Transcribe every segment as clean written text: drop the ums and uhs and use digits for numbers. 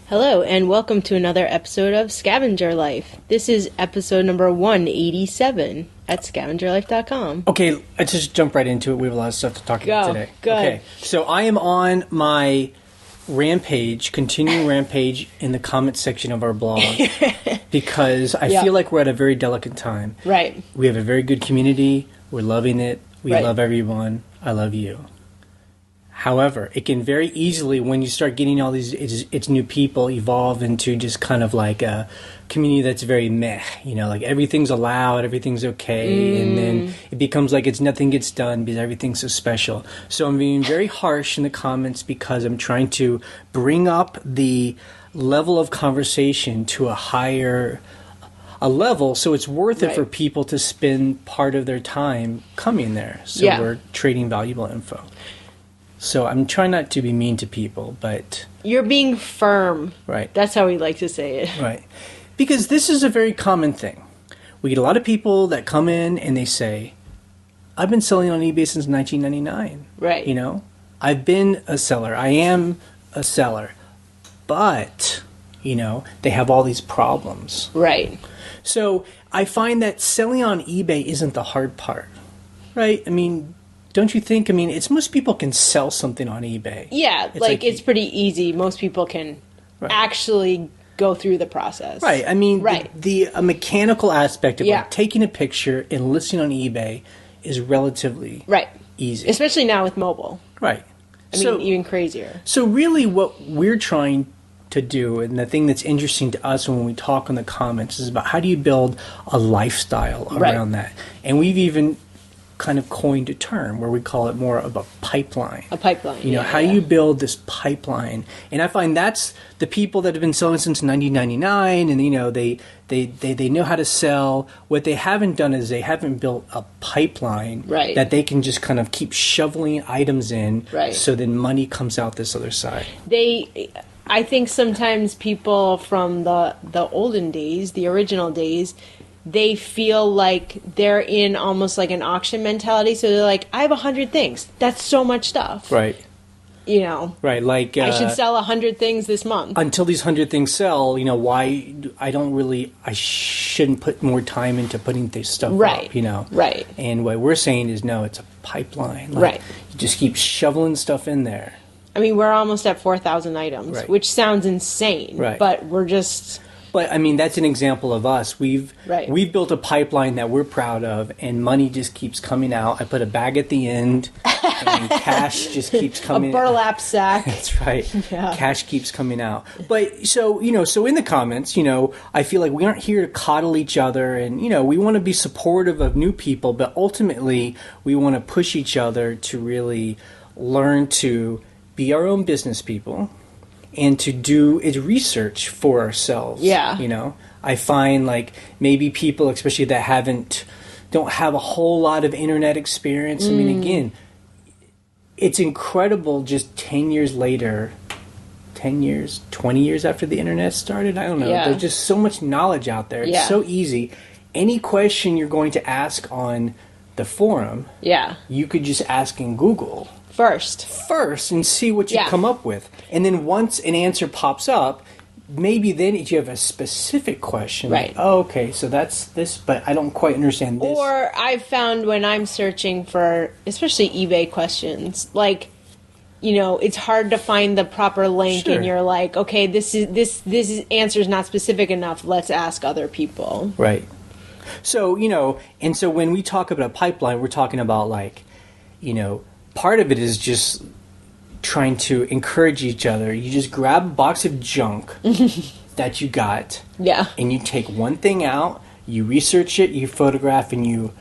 Hello, and welcome to another episode of Scavenger Life. This is episode number 187 at scavengerlife.com. Okay, let's just jump right into it. We have a lot of stuff to talk about today. Good. Okay, so I am on my continuing rampage in the comment section of our blog because I feel like we're at a very delicate time. Right. We have a very good community. We're loving it. We Right. love everyone. I love you. However, it can very easily, when you start getting all these, it's new people, evolve into just kind of like a community that's very meh, like everything's allowed, everything's okay, and then it becomes like nothing gets done because everything's so special. So I'm being very harsh in the comments because I'm trying to bring up the level of conversation to a higher level, so it's worth it for people to spend part of their time coming there. So we're trading valuable info. So I'm trying not to be mean to people, but... You're being firm. Right. That's how we like to say it. Right. Because this is a very common thing. We get a lot of people that come in and they say, I've been selling on eBay since 1999. Right. I've been a seller. I am a seller. But, they have all these problems. Right. So I find that selling on eBay isn't the hard part. Right? Don't you think? It's most people can sell something on eBay. Yeah, it's pretty easy. Most people can actually go through the process. Right. The mechanical aspect of taking a picture and listing on eBay is relatively easy. Especially now with mobile. Right. Even crazier. So really what we're trying to do, and the thing that's interesting to us when we talk in the comments, is about how do you build a lifestyle around that. And we've even kind of coined a term where we call it more of a pipeline. A pipeline. How you build this pipeline. And I find that's the people that have been selling since 1999, and they know how to sell. What they haven't done is they haven't built a pipeline that they can just kind of keep shoveling items in, so then money comes out this other side. I think sometimes people from the olden days, the original days, they feel like they're in almost like an auction mentality. So they're like, I have 100 things. That's so much stuff. Right. Right. Like I should sell 100 things this month. Until these 100 things sell, why I shouldn't put more time into putting this stuff up, Right. And what we're saying is, no, it's a pipeline. Right. You just keep shoveling stuff in there. We're almost at 4,000 items, which sounds insane. Right. But we're just... But that's an example of us. We've built a pipeline that we're proud of, and money just keeps coming out. I put a bag at the end, and cash just keeps coming. A burlap sack. That's right. Yeah. Cash keeps coming out. But so in the comments, I feel like we aren't here to coddle each other, and we want to be supportive of new people, but ultimately we want to push each other to really learn to be our own business people. And to do research for ourselves. Yeah. I find like maybe people, especially that don't have a whole lot of internet experience. Again, it's incredible just 10 years later, 10 years, 20 years after the internet started. I don't know. There's just so much knowledge out there. It's so easy. Any question you're going to ask on the forum, you could just ask in Google. First and see what you come up with. And then once an answer pops up, maybe then if you have a specific question, like, oh, okay, so that's this, but I don't quite understand this. Or I've found when I'm searching for, especially eBay questions, like, it's hard to find the proper link, and you're like, okay, this answer is not specific enough. Let's ask other people. Right. So, and so when we talk about a pipeline, we're talking about like, part of it is just trying to encourage each other. You just grab a box of junk that you got, and you take one thing out, you research it, you photograph, and you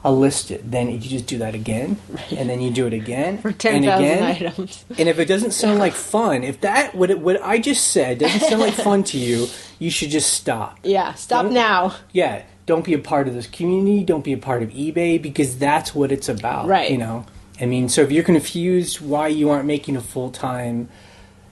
list it. Then you just do that again, and then you do it again for 10,000 items. And if it doesn't sound like fun, if what I just said doesn't sound like fun to you, you should just stop. Yeah, stop now. Yeah. Don't be a part of this community. Don't be a part of eBay, because that's what it's about. Right. So if you're confused why you aren't making a full-time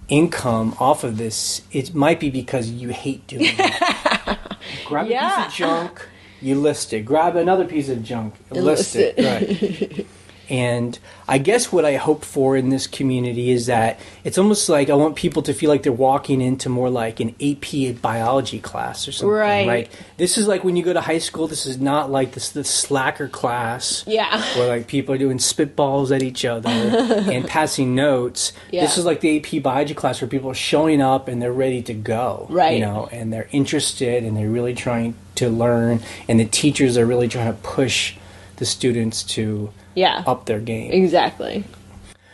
income off of this, it might be because you hate doing it. Grab a piece of junk, you list it. Grab another piece of junk, list it. Right. And I guess what I hope for in this community is that it's almost like I want people to feel like they're walking into more like an AP biology class or something. Right. Like, this is like when you go to high school, this is not like this slacker class. Yeah. Where like people are doing spitballs at each other and passing notes. Yeah. This is like the AP biology class where people are showing up and they're ready to go. Right. You know, and they're interested and they're really trying to learn, and the teachers are really trying to push the students to up their game. Exactly.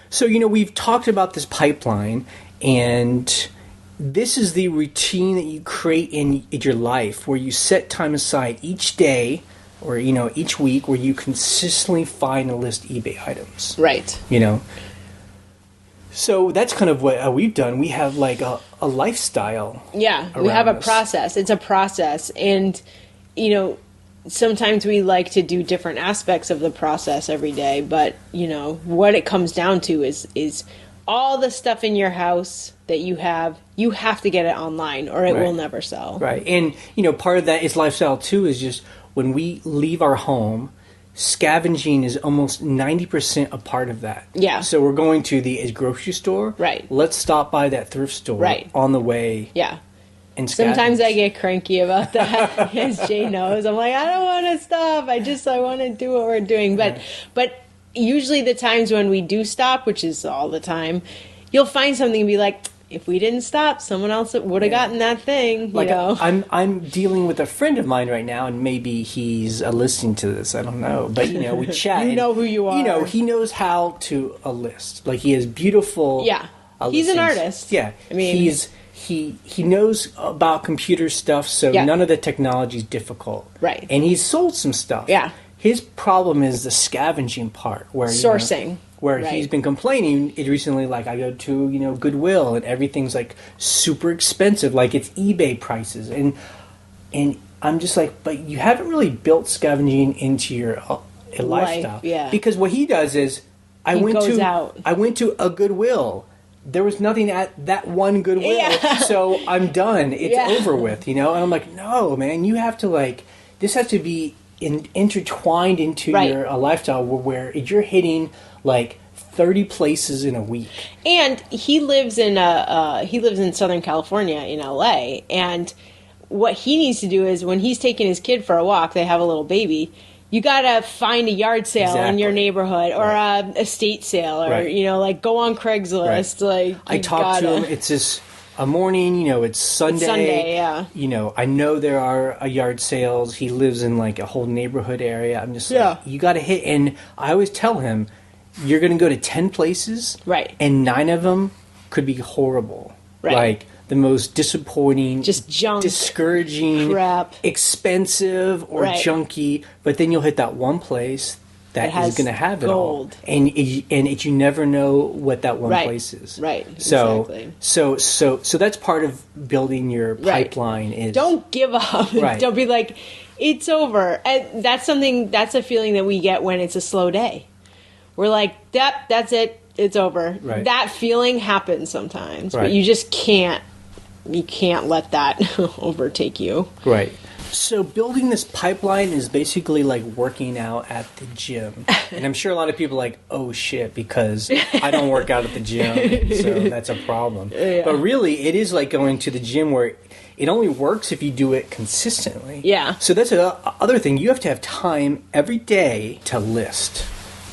So, you know, we've talked about this pipeline, and this is the routine that you create in your life where you set time aside each day or, you know, each week where you consistently find and list eBay items. Right. You know? So that's kind of what we've done. We have like a lifestyle. Yeah, we have a process. It's a process. And, you know, sometimes we like to do different aspects of the process every day, but you know what it comes down to is all the stuff in your house that you have to get it online or it will never sell. Right. And you know, part of that is lifestyle too, is just when we leave our home, scavenging is almost 90% a part of that. Yeah. So we're going to the grocery store. Right. Let's stop by that thrift store on the way. Yeah. And sometimes I get cranky about that, as Jay knows. I'm like, I don't want to stop. I want to do what we're doing. But usually the times when we do stop, which is all the time, you'll find something and be like, if we didn't stop, someone else would have gotten that thing. Like, you know? I'm dealing with a friend of mine right now, and maybe he's listening to this. I don't know, but you know, we chat. You know who you are. You know, he knows how to list. Like, he has beautiful. Yeah, he's an artist. Yeah, I mean, he knows about computer stuff, so none of the technology is difficult. Right, and he's sold some stuff. Yeah, his problem is the scavenging part, where sourcing. Where he's been complaining recently, like, I go to, you know, Goodwill and everything's like super expensive, like it's eBay prices, and I'm just like, but you haven't really built scavenging into your lifestyle. Yeah, because what he does is, I went to a Goodwill. There was nothing at that one Goodwill, so I'm done. It's over with, you know. And I'm like, no, man, you have to this has to be intertwined into your lifestyle where you're hitting like 30 places in a week. And he lives in Southern California in LA, and what he needs to do is when he's taking his kid for a walk, they have a little baby. You gotta find a yard sale in your neighborhood, or a estate sale, or you know, like go on Craigslist. Like I talked to him. It's just a morning. You know, it's Sunday. It's Sunday, yeah. You know, I know there are yard sales. He lives in like a whole neighborhood area. I'm just like, you gotta hit. And I always tell him, you're gonna go to 10 places, and 9 of them could be horrible. Like the most disappointing, just junk, discouraging, crap, expensive, or junky. But then you'll hit that one place that is going to have gold. It all, and you never know what that one place is. Right. So exactly. So that's part of building your pipeline. Is don't give up. Don't be like, it's over. And that's a feeling that we get when it's a slow day. We're like, that's it. It's over. Right. That feeling happens sometimes, but you just can't. You can't let that overtake you. Right. So building this pipeline is basically like working out at the gym. And I'm sure a lot of people are like, oh shit, because I don't work out at the gym, so that's a problem. Yeah. But really, it is like going to the gym where it only works if you do it consistently. Yeah. So that's another thing. You have to have time every day to list.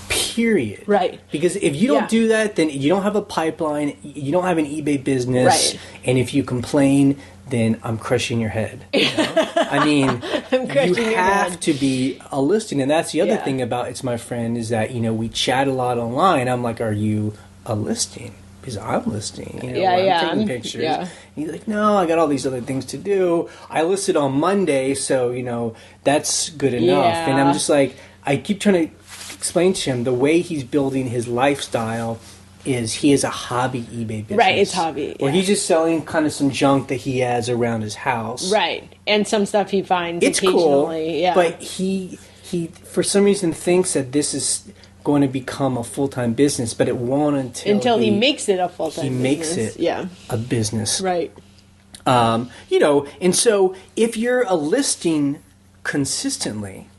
Period. Right. Because if you don't do that, then you don't have a pipeline, you don't have an eBay business, and if you complain, then I'm crushing your head. You know? I mean, you have to be a listing, and that's the other thing about It's My Friend is that, you know, we chat a lot online. I'm like, are you a listing? Because I'm listing. You know, I'm taking pictures. Yeah. And he's like, no, I got all these other things to do. I listed on Monday, so, you know, that's good enough. Yeah. And I'm just like, I keep trying to explain to him the way he's building his lifestyle is he has a hobby eBay business. Right, it's hobby. Where he's just selling kind of some junk that he has around his house. Right. And some stuff he finds occasionally. Cool, but he for some reason thinks that this is going to become a full-time business, but it won't until he makes it a full-time business. He makes it a business. Right. You know, and so if you're a listing consistently,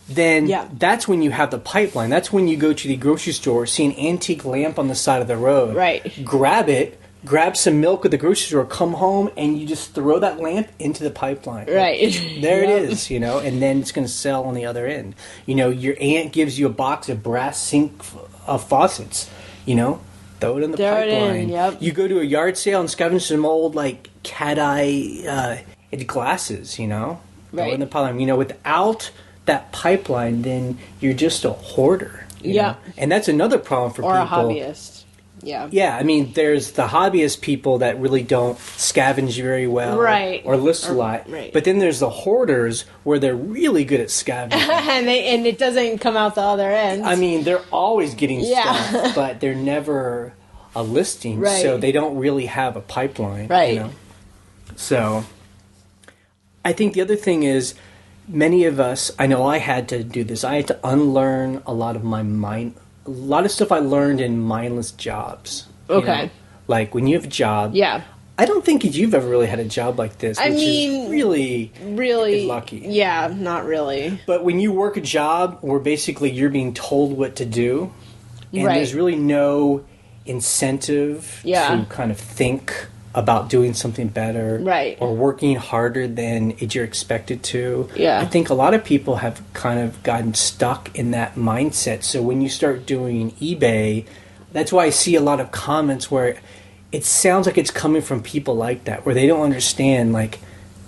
then Yeah. that's when you have the pipeline. That's when you go to the grocery store, see an antique lamp on the side of the road, Right. grab it, grab some milk at the grocery store, come home, and you just throw that lamp into the pipeline. Right. There Yep. it is, and then it's going to sell on the other end. Your aunt gives you a box of brass sink faucets, throw it in the Throw it pipeline. in, yep. You go to a yard sale and scavenge some old, cat eye glasses, throw it in the pipeline. Without that pipeline, then you're just a hoarder. Yeah. And that's another problem for Or people. a hobbyist. Yeah. Yeah, there's the hobbyist people that really don't scavenge very well, Right. or list a lot. Right. But then there's the hoarders where they're really good at scavenging. and it doesn't come out the other end. They're always getting Yeah. stuff, but they're never a listing, Right. so they don't really have a pipeline. Right. So, I think the other thing is, many of us, I know I had to do this. I had to unlearn a lot of stuff I learned in mindless jobs. Okay. Like when you have a job. Yeah. I don't think you've ever really had a job like this, which is really lucky. Yeah, not really. But when you work a job where basically you're being told what to do, and Right. there's really no incentive Yeah. to kind of think about doing something better, Right. or working harder than you're expected to. Yeah. I think a lot of people have kind of gotten stuck in that mindset. So when you start doing eBay, that's why I see a lot of comments where it sounds like it's coming from people like that, where they don't understand,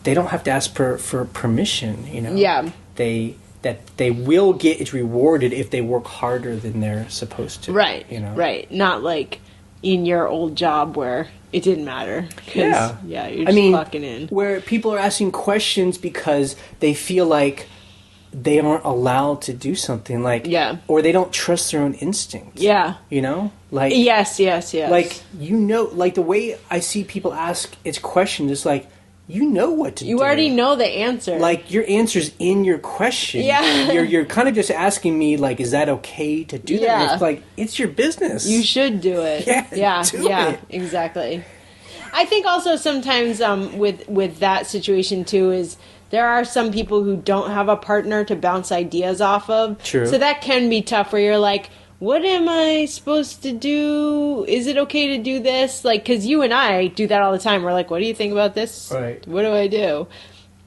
they don't have to ask for permission, Yeah. They will get rewarded if they work harder than they're supposed to. Right. Right. Not like in your old job where it didn't matter. 'Cause, Yeah. you're just clocking in. Where people are asking questions because they feel like they aren't allowed to do something, or they don't trust their own instincts. Yeah. Yes. Yes. The way I see people ask its questions is what to do. You already know the answer. Your answer's in your question. Yeah. You're kind of just asking me, is that okay to do that? Yeah. It's it's your business. You should do it. Yeah, do it. Exactly. I think also sometimes with that situation too is there are some people who don't have a partner to bounce ideas off of. True. So that can be tough where you're like, what am I supposed to do? Is it okay to do this? Because you and I do that all the time. We're like, what do you think about this? Right. What do I do?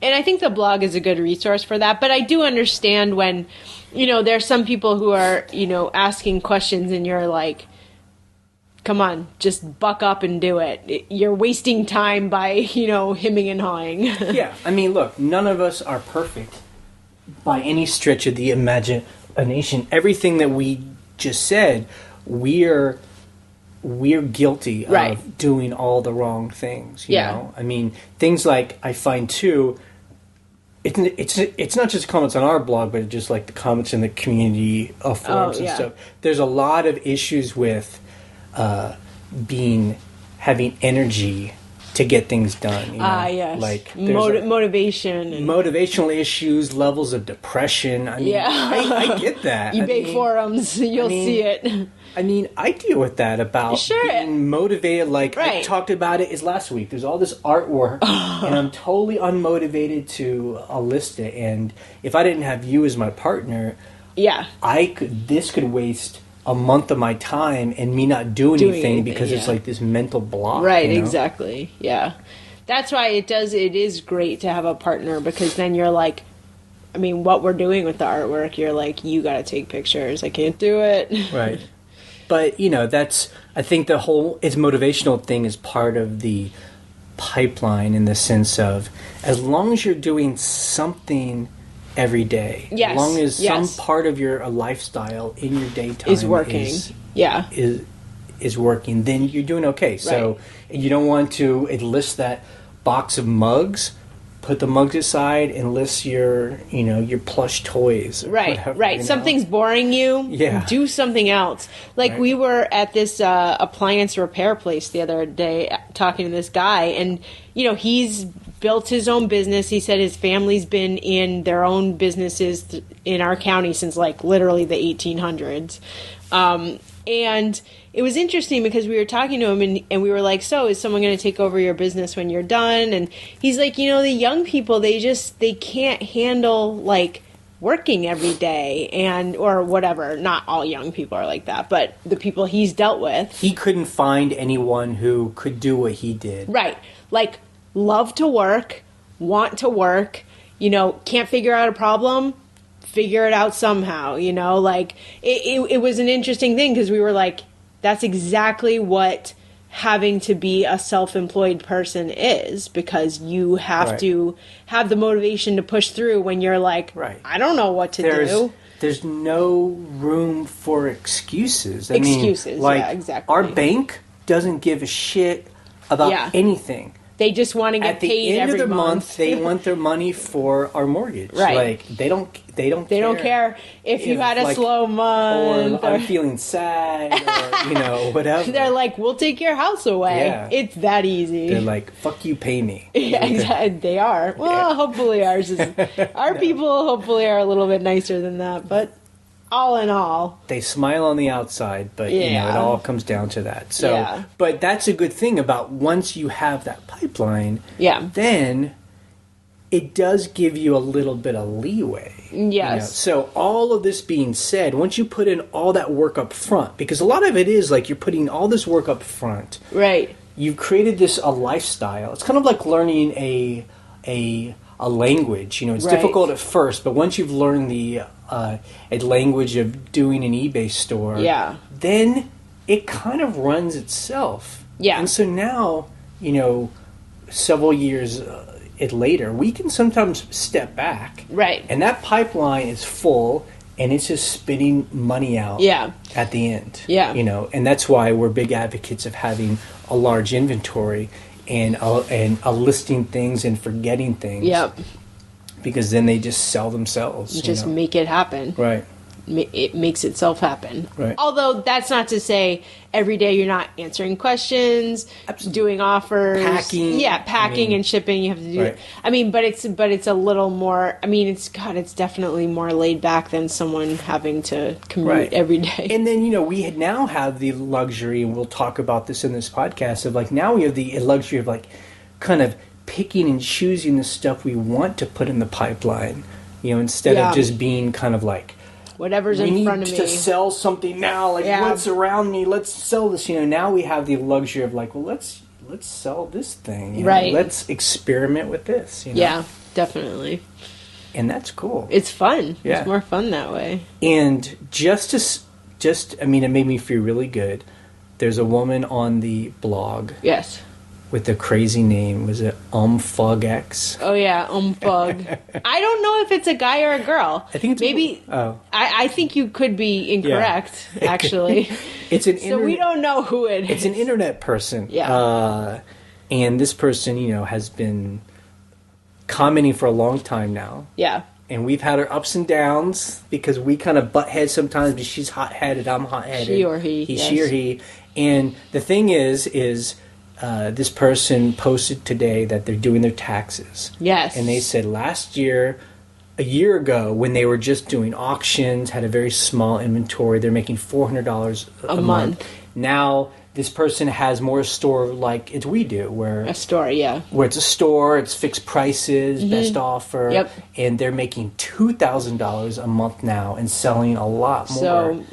And I think the blog is a good resource for that. But I do understand when, there's some people who are, asking questions and you're like, come on, just buck up and do it. You're wasting time by, hemming and hawing. Yeah. Look, none of us are perfect by any stretch of the imagination. Everything that we just said, we're guilty of doing all the wrong things. You know? Things like I find too. It's not just comments on our blog, but just the comments in the community of forums and stuff. There's a lot of issues with having energy to get things done. Yes. Motivation. And motivational issues, levels of depression. I get that. eBay forums, you'll see it. I deal with that about being motivated. I talked about it last week. There's all this artwork, and I'm totally unmotivated to list it. And if I didn't have you as my partner, this could waste a month of my time and me not doing anything because it's this mental block. Right, exactly. Yeah. That's why it is great to have a partner, because then you're like, what we're doing with the artwork, you're like, you got to take pictures. I can't do it. Right. But, I think the whole it's motivational thing is part of the pipeline, in the sense of, as long as you're doing something every day, as long as some part of your lifestyle in your daytime is working, is working, then you're doing okay. So you don't want to list that box of mugs. Put the mugs aside and list your plush toys. Right. Something's boring you. Yeah. Do something else. We were at this appliance repair place the other day talking to this guy, and he's built his own business. He said his family's been in their own businesses in our county since literally the 1800s. And it was interesting because we were talking to him and we were like, so is someone going to take over your business when you're done? And he's like, the young people, they can't handle working every day or whatever. Not all young people are like that, but the people he's dealt with. He couldn't find anyone who could do what he did. Right. Like, love to work, want to work, can't figure out a problem, figure it out somehow, like it was an interesting thing because we were like, that's exactly what having to be a self-employed person is, because you have to have the motivation to push through when you're like, I don't know what to do. There's no room for excuses. I mean, exactly. Our bank doesn't give a shit about anything. They just want to get paid every month. At the end of the month, they want their money for our mortgage. Right. Like, they don't care if you had a slow month. Or I'm feeling sad or, whatever. They're like, we'll take your house away. Yeah. It's that easy. They're like, fuck you, pay me. Yeah, exactly. They are. Well, hopefully our people hopefully are a little bit nicer than that, but all in all, they smile on the outside, but it all comes down to that. So, but that's a good thing about once you have that pipeline. Yeah. Then it does give you a little bit of leeway. Yes. So all of this being said, once you put in all that work up front, because a lot of it is like you're putting all this work up front. Right. You've created a lifestyle. It's kind of like learning a language. It's difficult at first, but once you've learned a language of doing an eBay store, then it kind of runs itself. Yeah. And so now, several years later, we can sometimes step back. Right. And that pipeline is full, and it's just spitting money out at the end. Yeah. And that's why we're big advocates of having a large inventory and listing things and forgetting things. Yep. Because then they just sell themselves. Just make it happen. Right. It makes itself happen. Right. Although that's not to say every day you're not answering questions, doing offers, packing and shipping. You have to do that. I mean, but it's a little more. I mean, it's definitely more laid back than someone having to commute every day. And then we now have the luxury, and we'll talk about this in this podcast, of like now we have the luxury of like kind of picking and choosing the stuff we want to put in the pipeline, instead of just being kind of like, whatever's in front of me. We need to sell something now. Like, what's around me? Let's sell this. Now we have the luxury of like, well, let's sell this thing. Right. Let's experiment with this. Yeah, definitely. And that's cool. It's fun. Yeah. It's more fun that way. And it made me feel really good. There's a woman on the blog. Yes. With the crazy name, was it Fugx? Oh yeah, Fug. I don't know if it's a guy or a girl. I think it's maybe. I think you could be incorrect. Yeah. Actually, it's an. So we don't know who it is. It's an internet person. Yeah. And this person, has been commenting for a long time now. Yeah. And we've had our ups and downs because we kind of butt heads sometimes. But she's hot headed. I'm hot headed. She or he. She or he. And the thing is. This person posted today that they're doing their taxes. Yes. And they said a year ago, when they were just doing auctions, had a very small inventory, they're making $400 a month. Now, this person has more store like it's we do, where a store, where it's a store, it's fixed prices, best offer, and they're making $2,000 a month now and selling a lot more.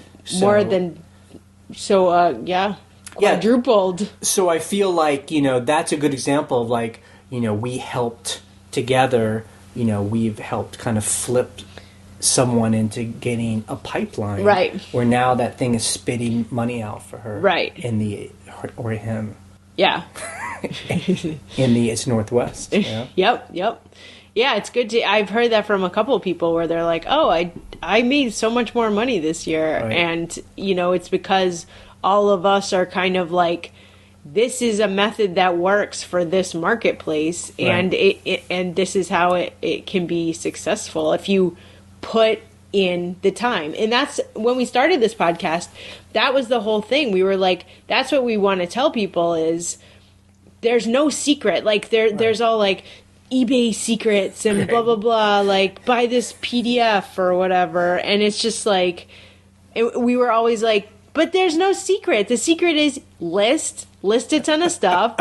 Quadrupled. So I feel like, that's a good example of like, we helped together, we've helped kind of flip someone into getting a pipeline. Right. Where now that thing is spitting money out for her. Right. Or him. Yeah. It's Northwest. Yep. Yeah, it's good to. I've heard that from a couple of people where they're like, "Oh, I made so much more money this year," and it's because all of us are kind of like, this is a method that works for this marketplace, and and this is how it can be successful if you put in the time. And that's when we started this podcast. That was the whole thing. We were like, that's what we want to tell people is there's no secret. Like there's all like eBay secrets and blah blah blah. Like buy this PDF or whatever, and it's just like we were always like. But there's no secret. The secret is list a ton of stuff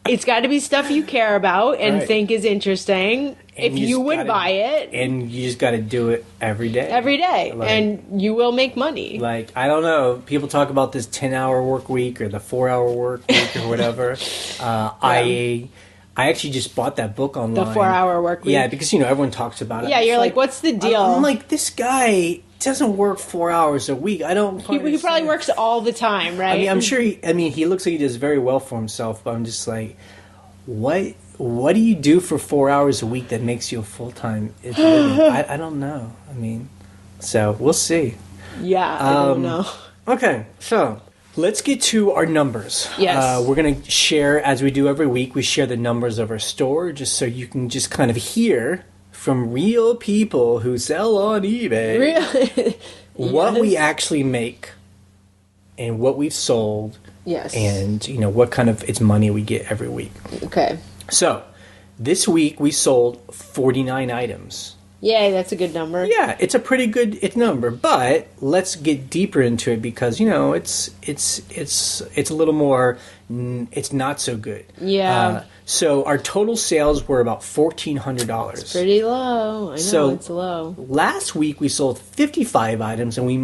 It's got to be stuff you care about and Right. think is interesting. And If you would gotta- buy it. And you just got to do it every day. Every day. Like- And you will make money. Like, I don't know. People talk about this 10-hour work week or the 4-hour work week or whatever. I actually just bought that book online. The 4-hour work week. Yeah, because, everyone talks about it. Yeah, It's you're like, what's the deal? I'm like, this guy doesn't work 4 hours a week. I don't He understand. probably works all the time, right? I mean, I'm sure he looks like he does very well for himself, but I'm just like, what do you do for 4 hours a week that makes you a full-time living? I don't know. I mean, so we'll see. Yeah, I don't know. Okay, so let's get to our numbers. Yes. We're going to share, as we do every week, we share the numbers of our store just so you can just kind of hear from real people who sell on eBay Really? what Yes. we actually make and what we've sold Yes. and, what kind of it's money we get every week. Okay. So, this week we sold 49 items. Yay, that's a good number. Yeah, it's a pretty good number, but let's get deeper into it because it's a little more. It's not so good. Yeah. So our total sales were about $1,400. Pretty low. I know, So- it's low. Last week we sold 55 items and we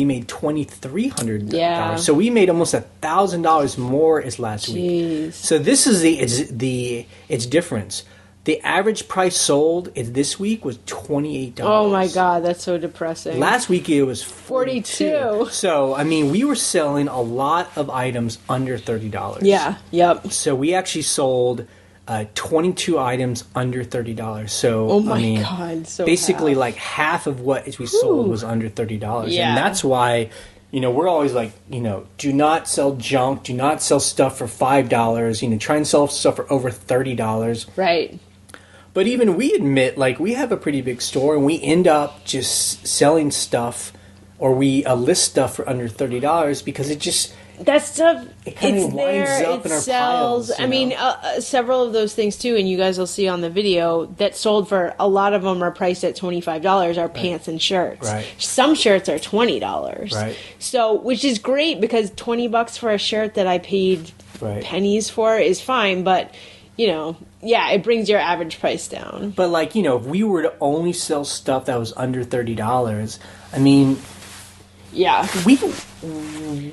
made $2,300. Yeah. So we made almost $1,000 more as last week. Jeez. So this is its difference. The average price sold this week was $28. Oh my God, that's so depressing. Last week it was 42. So I mean, we were selling a lot of items under $30. Yeah, yep. So we actually sold 22 items under $30. So Oh my I mean, God, so basically half. like half of what we sold was under $30. Yeah. And that's why we're always like, do not sell junk, do not sell stuff for $5. Try and sell stuff for over $30. Right. But even we admit, like, we have a pretty big store, and we end up just selling stuff, or we list stuff for under $30 because it just That stuff, It kinda it's winds there, up it in our sells. piles, I mean, several of those things too, and you guys will see on the video, that sold for, a lot of them are priced at $25, are pants and shirts. Right. Some shirts are $20. Right. So, which is great because $20 for a shirt that I paid Right. pennies for is fine, but, yeah, it brings your average price down. But, like, if we were to only sell stuff that was under $30, I mean, Yeah.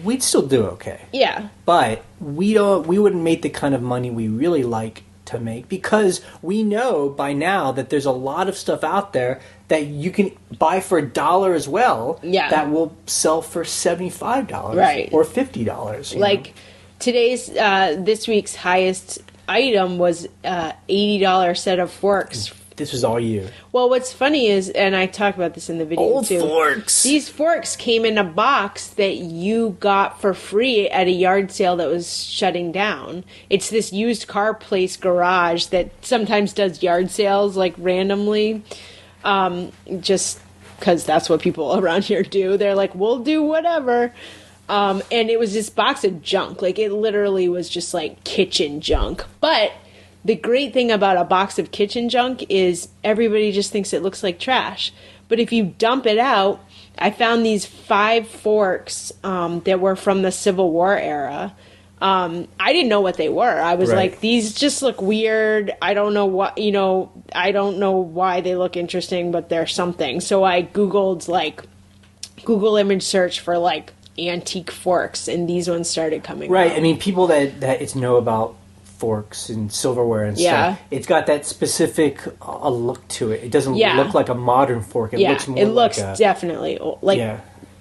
we'd still do okay. Yeah. But we wouldn't make the kind of money we really like to make because we know by now that there's a lot of stuff out there that you can buy for $1 as well. Yeah. That will sell for $75 Right. or $50. Like today's, this week's highest item was $80 set of forks. This was all you. Well, what's funny is, and I talked about this in the video Old too. forks. These forks came in a box that you got for free at a yard sale that was shutting down. It's this used car place garage that sometimes does yard sales like randomly, just because that's what people around here do. They're like, we'll do whatever. And it was this box of junk. Like, it literally was just like kitchen junk. But the great thing about a box of kitchen junk is everybody just thinks it looks like trash. But if you dump it out, I found these 5 forks that were from the Civil War era. I didn't know what they were. I was Right. like, these just look weird. I don't know what, I don't know why they look interesting, but they're something. So I Googled, like, Google image search for, like, antique forks, and these ones started coming Right. up. I mean, people that know about forks and silverware and Yeah. stuff, it's got that specific look to it. It doesn't Yeah. look like a modern fork. It Yeah, looks more it looks like a... definitely old, like Yeah.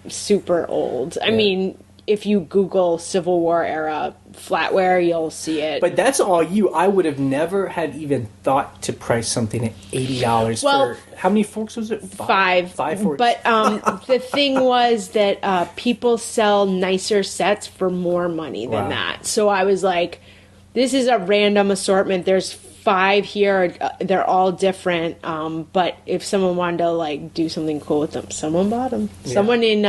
super old. I Yeah. mean, if you Google Civil War era flatware, you'll see it. But that's all you. I would have never had even thought to price something at $80 Well, for... How many forks was it? 5. 5 forks. But the thing was that people sell nicer sets for more money than Wow. that. So I was like, this is a random assortment. There's 5 here. They're all different. But if someone wanted to like do something cool with them, someone bought them. Yeah. Someone in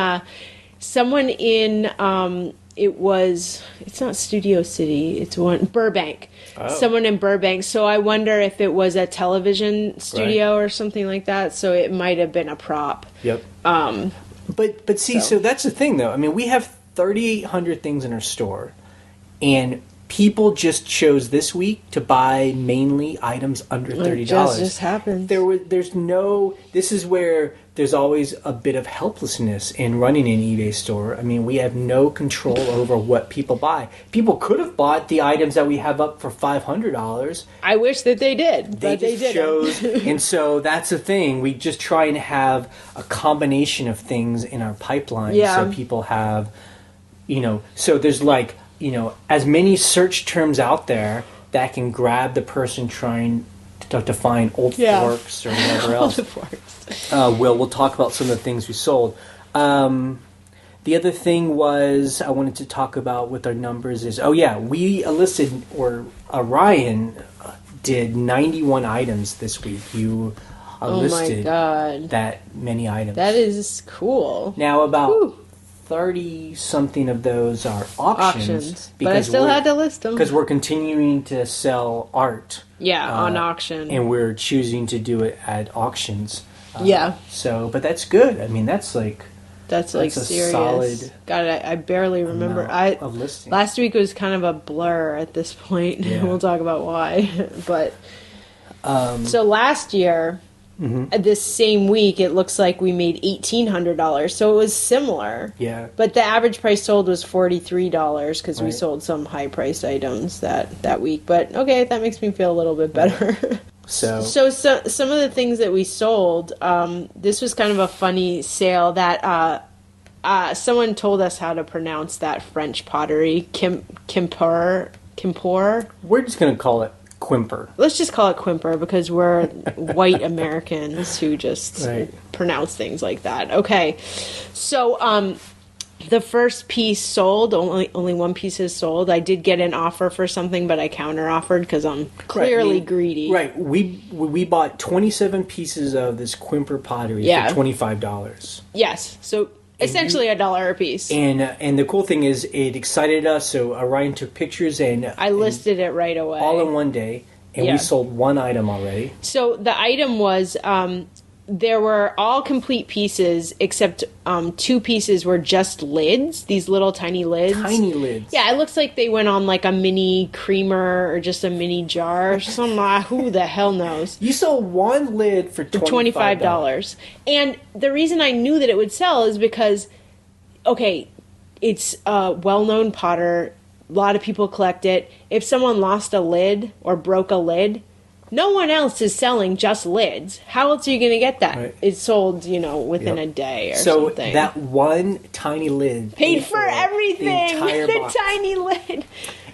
it's not Studio City, it's Burbank. Oh. Someone in Burbank. So I wonder if it was a television studio or something like that. So it might have been a prop. Yep. But see, so that's the thing, though. I mean, we have 3,800 things in our store, and people just chose this week to buy mainly items under $30. It just happens. This is where there's always a bit of helplessness in running an eBay store. I mean, we have no control over what people buy. People could have bought the items that we have up for $500. I wish that they did, but they didn't. Chose, and so that's the thing. We just try and have a combination of things in our pipeline, so people have, so there's like, as many search terms out there that can grab the person trying to find old forks or whatever else. Old forks. We'll talk about some of the things we sold. The other thing was I wanted to talk about with our numbers is, we listed, or Ryan did 91 items this week. You listed that many items. That is cool. Now about 30-something of those are auctions. But I still had to list them. Because we're continuing to sell art. Yeah, on auction. And we're choosing to do it at auctions. But that's good. I mean, that's like serious. Solid. God, I barely remember. Of listings. Last week was kind of a blur at this point. Yeah. We'll talk about why. But so last year, this same week, it looks like we made $1,800. So it was similar. Yeah. But the average price sold was $43 because we sold some high-priced items that week. But okay, that makes me feel a little bit better. So some of the things that we sold, this was kind of a funny sale that someone told us how to pronounce that French pottery, Quimper. We're just going to call it Quimper. Let's just call it Quimper because we're white Americans who just pronounce things like that. Okay, so the first piece sold. Only one piece is sold. I did get an offer for something, but I counter-offered because I'm clearly greedy. Right. We bought 27 pieces of this Quimper pottery for $25. Yes. So essentially $1 a piece. And the cool thing is, it excited us. So Ryan took pictures and I listed it right away, all in one day, and we sold one item already. So the item was. There were all complete pieces except 2 pieces were just lids, these little tiny lids. Tiny lids. Yeah, it looks like they went on like a mini creamer or just a mini jar. Who the hell knows? You sold one lid for $25. And the reason I knew that it would sell is because, it's a well-known potter. A lot of people collect it. If someone lost a lid or broke a lid, no one else is selling just lids. How else are you going to get that? Right. It's sold, within a day or something. So that one tiny lid paid for everything. The entire box. Tiny lid.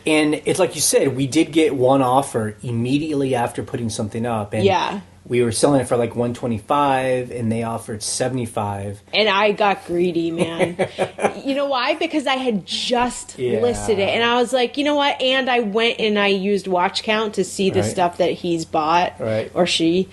And it's like you said, we did get one offer immediately after putting something up. And we were selling it for like $125, and they offered $75. And I got greedy, man. You know why? Because I had just listed it, and I was like, you know what? And I went and I used watch count to see the stuff that he's bought or she,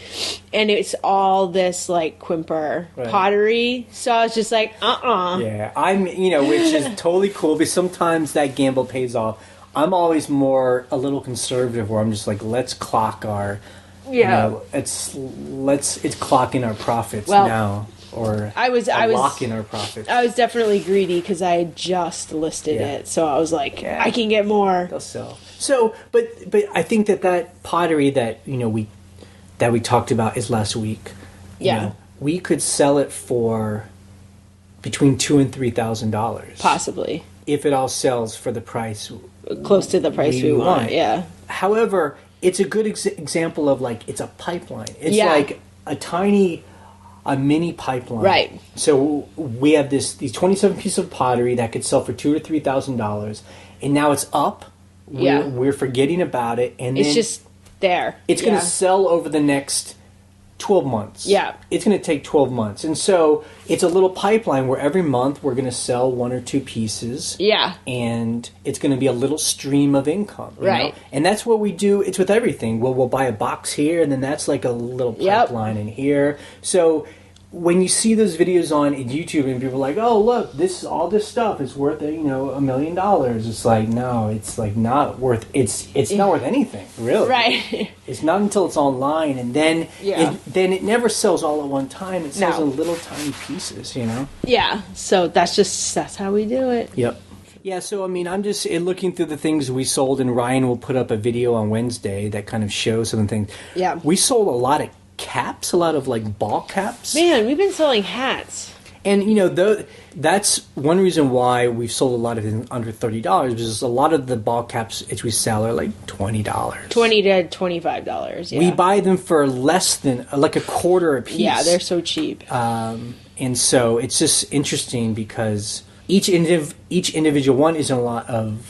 and it's all this like Quimper pottery. So I was just like, Yeah, I'm, which is totally cool because sometimes that gamble pays off. I'm always more a little conservative, where I'm just like, let's clock our. It's clocking our profits now, or I was locking our profits. I was definitely greedy because I had just listed it, so I was like, I can get more. They'll sell. So, but I think that pottery that we talked about is last week. We could sell it for between $2,000 and $3,000, possibly, if it all sells for the price close to the price we want. Yeah. However, it's a good example of like it's a pipeline. It's like a mini pipeline. Right. So we have these 27 pieces of pottery that could sell for $2,000 to $3,000, and now it's up. We're forgetting about it, and it's just there. It's going to sell over the next 12 months. Yeah. It's going to take 12 months. And so it's a little pipeline where every month we're going to sell 1 or 2 pieces. Yeah. And it's going to be a little stream of income. You know? And that's what we do. It's with everything. We'll buy a box here, and then that's like a little pipeline in here. So when you see those videos on YouTube and people are like, oh, look, all this stuff is worth, $1 million. It's like, no, it's like not worth, it's not worth anything, really. Right. It's not until it's online, and then it never sells all at one time. It sells in little tiny pieces, Yeah. So that's how we do it. Yep. Yeah, so I mean, I'm just looking through the things we sold, and Ryan will put up a video on Wednesday that kind of shows some things. Yeah. We sold a lot of caps, a lot of like ball caps. Man, we've been selling hats. And, that's one reason why we've sold a lot of it under $30, because a lot of the ball caps we sell are like $20. $20 to $25, yeah. We buy them for less than, like a quarter a piece. Yeah, they're so cheap. And so it's just interesting because each individual one isn't a lot of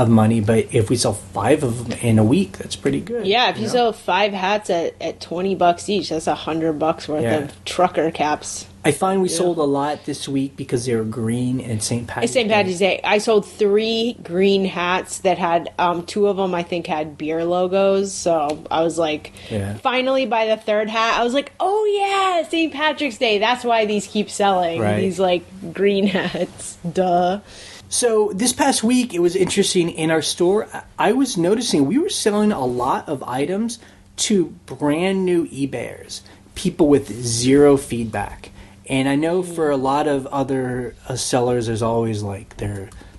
money, but if we sell 5 of them in a week, that's pretty good. Yeah, if you sell 5 hats at $20 each, that's $100 worth of trucker caps. I find we sold a lot this week because they were green and it's St. Patrick's Day. St. Patrick's Day. I sold 3 green hats that had 2 of them I think had beer logos. So I was like, finally by the 3rd hat, I was like, oh yeah, St. Patrick's Day. That's why these keep selling. Right. These like green hats. Duh. So this past week, it was interesting in our store. I was noticing we were selling a lot of items to brand new eBayers, people with 0 feedback. And I know for a lot of other sellers, there's always like,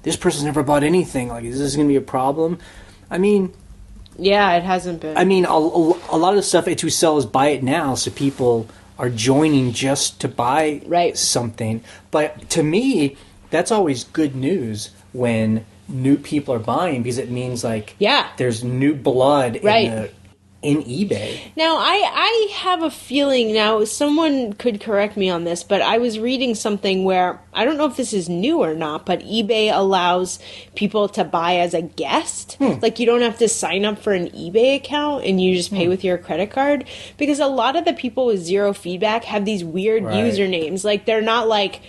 this person's never bought anything. Like, is this going to be a problem? I mean... Yeah, it hasn't been. I mean, a lot of the stuff we sell is buy it now, so people are joining just to buy something. But to me, that's always good news when new people are buying, because it means like there's new blood in eBay. Now, I have a feeling, now someone could correct me on this, but I was reading something where, I don't know if this is new or not, but eBay allows people to buy as a guest. Like, you don't have to sign up for an eBay account and you just pay with your credit card. Because a lot of the people with 0 feedback have these weird usernames. Like, they're not like,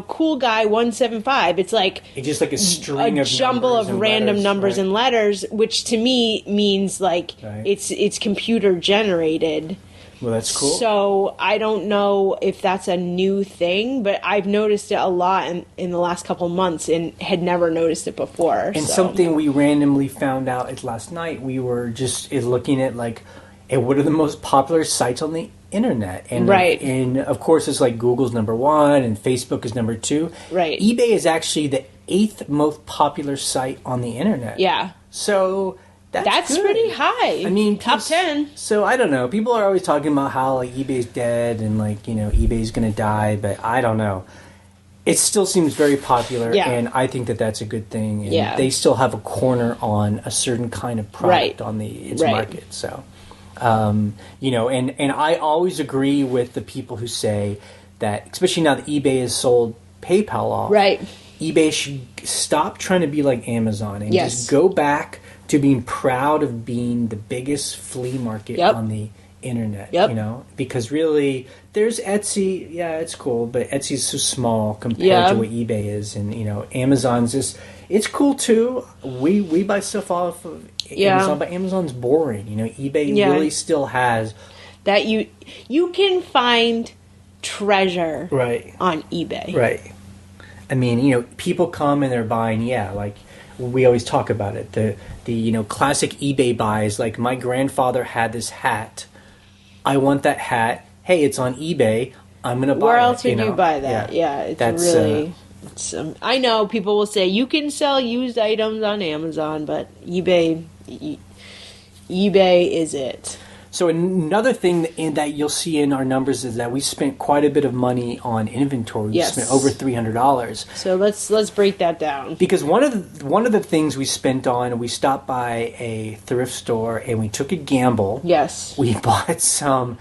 cool guy 175. It's just like a string of jumble of random numbers and letters, which to me means like it's computer generated. Well, that's cool. So I don't know if that's a new thing, but I've noticed it a lot in the last couple months and had never noticed it before. And something we randomly found out is last night we were just looking at what are the most popular sites on the internet, and and of course it's like Google's number 1 and Facebook is number 2. eBay is actually the 8th most popular site on the internet. So that's pretty high. I mean, top 10. So I don't know, people are always talking about how eBay's dead and eBay's gonna die, but I don't know, it still seems very popular, and I think that's a good thing, and they still have a corner on a certain kind of product on its market. So and I always agree with the people who say that, especially now that eBay has sold PayPal off, eBay should stop trying to be like Amazon and just go back to being proud of being the biggest flea market on the internet. Because really, there's Etsy. Yeah, it's cool, but Etsy's so small compared to what eBay is, and Amazon's just, it's cool too. We buy stuff off of Amazon, but Amazon's boring. eBay really still has that. You can find treasure on eBay. I mean, people come and they're buying. Like we always talk about it. The classic eBay buys. Like, my grandfather had this hat. I want that hat. Hey, it's on eBay. I'm gonna buy it. Where else would you buy that? It's really. I know people will say you can sell used items on Amazon, but eBay is it. So another thing that you'll see in our numbers is that we spent quite a bit of money on inventory. We spent over $300. So let's break that down. Because one of the things we spent on, we stopped by a thrift store and we took a gamble. Yes. We bought some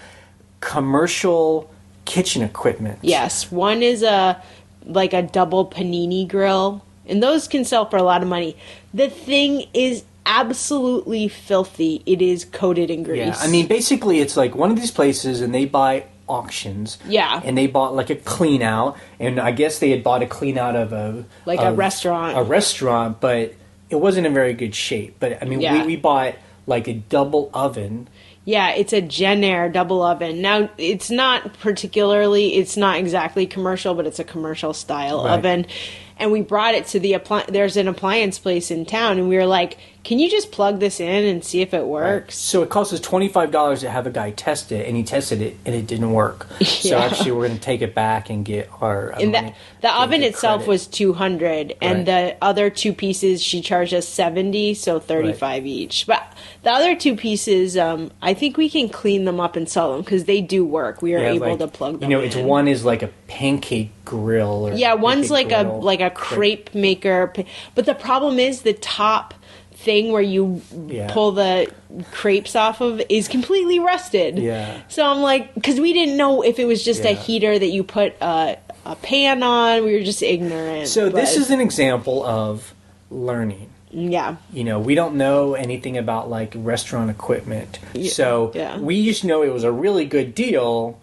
commercial kitchen equipment. Yes. One is a double panini grill, and those can sell for a lot of money. The thing is absolutely filthy. It is coated in grease. Yeah, I mean, basically it's like one of these places and they buy auctions. And they bought like a clean out, and I guess they had bought a clean out of a restaurant. A restaurant, but it wasn't in very good shape. But I mean, we bought like a double oven. Yeah, it's a Jenn-Air double oven. Now, it's not exactly commercial, but it's a commercial style oven. And we brought it to there's an appliance place in town, and we were like, can you just plug this in and see if it Right. works? So it costs us $25 to have a guy test it, and he tested it, and it didn't work. So Yeah. actually, we're going to take it back and get our And money. the oven get itself credit. was 200, and Right. the other two pieces she charged us 70, so 35 each. But the other two pieces, I think we can clean them up and sell them because they do work. We are Yeah, able like, to plug them. it's in. one is like a pancake grill, or Yeah, one's like grill. a crepe maker, but the problem is the top thing where you Yeah. pull the crepes off of is completely rusted. Yeah. So I'm like, because we didn't know if it was just a Yeah. heater that you put a pan on. We were just ignorant. So this but- is an example of learning. yeah. We don't know anything about like restaurant equipment. So yeah. we just know it was a really good deal,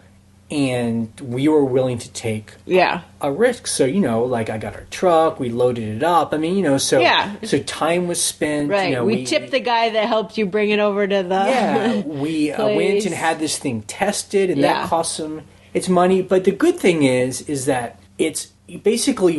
and we were willing to take Yeah. a risk. So, like I got our truck, we loaded it up. I mean, so Yeah. so time was spent. Right. We tipped the guy that helped you bring it over to the Yeah, we went place. and had this thing tested, and Yeah. that cost some. It's money, but the good thing is that it's basically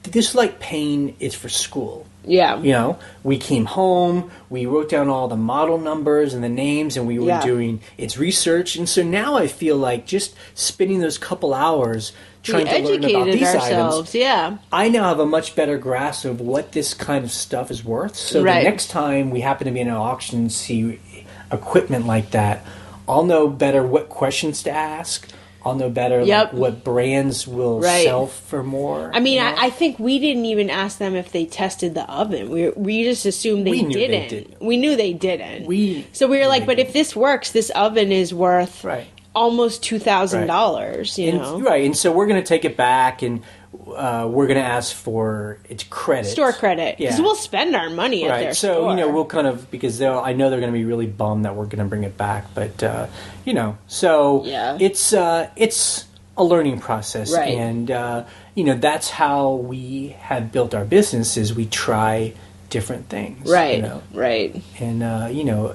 this is like paying is for school. Yeah. We came home, we wrote down all the model numbers and the names, and we were Yeah. doing its research. And so now I feel like just spending those couple hours trying We to learn about educated these ourselves. items, Yeah. I now have a much better grasp of what this kind of stuff is worth. So Right. the next time we happen to be in an auction and see equipment like that, I'll know better what questions to ask. I'll know better Yep. what brands will Right. sell for more. I mean, you know? I think we didn't even ask them if they tested the oven. We just assumed they We knew they didn't. didn't. We knew they didn't. So we were knew like, they but if this works, this oven is worth Right. almost $2,000. You know, Right, and so we're going to take it back, and we're going to ask for its credit, store credit, because Yeah. we'll spend our money at Right, their so store. we'll kind of because I know they're going to be really bummed that we're going to bring it back, but so Yeah. it's a learning process, Right. and that's how we have built our business. Is we try different things, Right, right. And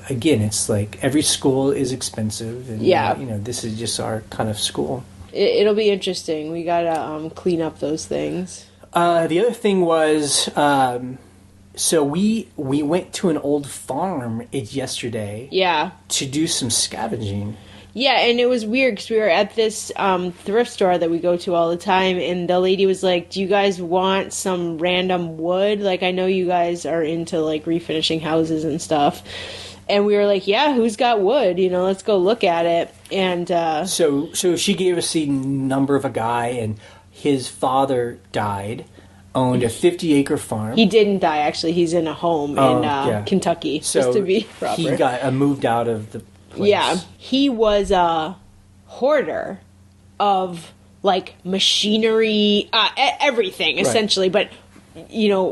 again, it's like every school is expensive, and Yeah. this is just our kind of school. It'll be interesting. We gotta clean up those things. The other thing was, so we went to an old farm yesterday Yeah. to do some scavenging. Yeah, and it was weird because we were at this thrift store that we go to all the time, and the lady was like, "Do you guys want some random wood? Like, I know you guys are into like refinishing houses and stuff." And we were like, "Yeah, who's got wood? Let's go look at it." And So she gave us the number of a guy, and his father died, owned a 50-acre farm. he didn't die, actually. He's in a home in yeah. Kentucky, so just to be proper. he got moved out of the place. Yeah, he was a hoarder of like machinery, everything essentially, but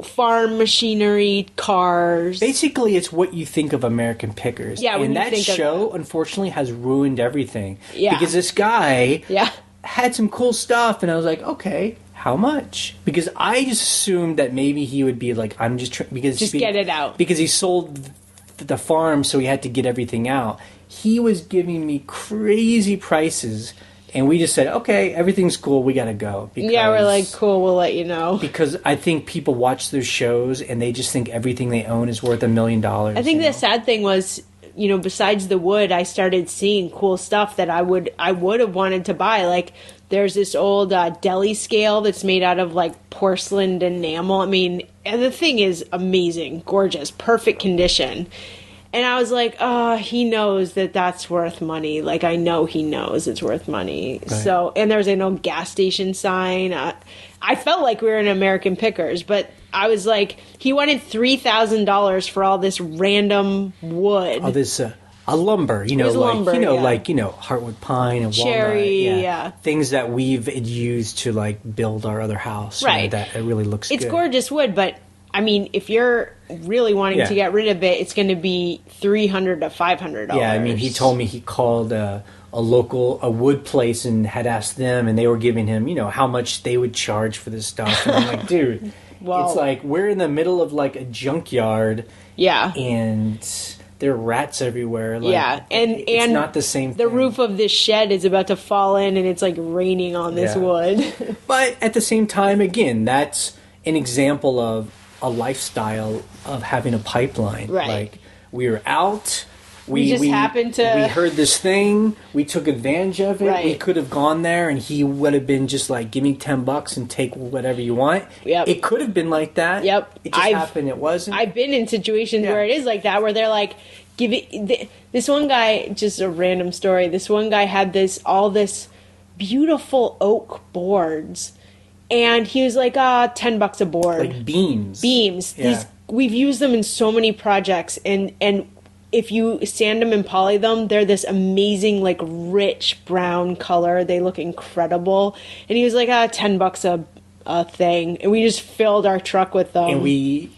farm machinery, cars. Basically, it's what you think of American Pickers. Yeah, when and you that think of show, unfortunately, has ruined everything. Yeah. Because this guy Yeah, had some cool stuff, and I was like, okay, how much? Because I just assumed that maybe he would be like, I'm just because just get it out. because he sold the farm, so he had to get everything out. He was giving me crazy prices, and we just said, okay, everything's cool, we gotta go. Yeah, we're like, cool, we'll let you know. Because I think people watch those shows and they just think everything they own is worth $1 million. I think the sad thing was, besides the wood, I started seeing cool stuff that I would have wanted to buy. Like, there's this old deli scale that's made out of like porcelain enamel. I mean, and the thing is amazing, gorgeous, perfect condition. And I was like, oh, he knows that that's worth money. Like, I know he knows it's worth money. Right. So, and there's an old gas station sign. I felt like we were in American Pickers, but I was like, he wanted $3,000 for all this random wood. Oh, this a lumber, was lumber, yeah. like heartwood pine and Cherry, walnut, yeah. things that we've used to like build our other house. Right. That it really looks. It's good. gorgeous wood, but I mean, if you're really wanting Yeah. to get rid of it, it's going to be $300 to $500. Yeah, I mean, he told me he called a wood place and had asked them, and they were giving him, how much they would charge for this stuff. And I'm like, dude, Well- it's like we're in the middle of like a junkyard, Yeah. and there are rats everywhere. Like, Yeah, and it's not the same. The thing. roof of this shed is about to fall in, and it's like raining on this Yeah. wood. But at the same time, again, that's an example of a lifestyle of having a pipeline. Right. Like, we were out. We just happened to... We heard this thing. We took advantage of it. Right. We could have gone there, and he would have been just like, give me $10 and take whatever you want. Yep. It could have been like that. Yep. It just happened. It wasn't. I've been in situations where it is like that, where they're like, this one guy, just a random story, this one guy had all this beautiful oak boards, and he was like, $10 a board. Like beams. Yeah. We've used them in so many projects, and if you sand them and poly them, they're this amazing, like, rich brown color. They look incredible. And he was like, $10 a thing. And we just filled our truck with them. And we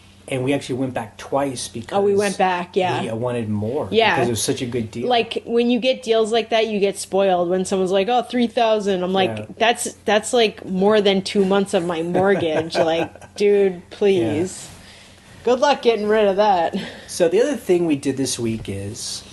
actually went back twice because... we went back, yeah. We wanted more. Yeah. Because it was such a good deal. Like, when you get deals like that, you get spoiled. When someone's like, $3,000. I'm like, that's like more than 2 months of my mortgage. Like, dude, please. Yeah. Good luck getting rid of that. So the other thing we did this week is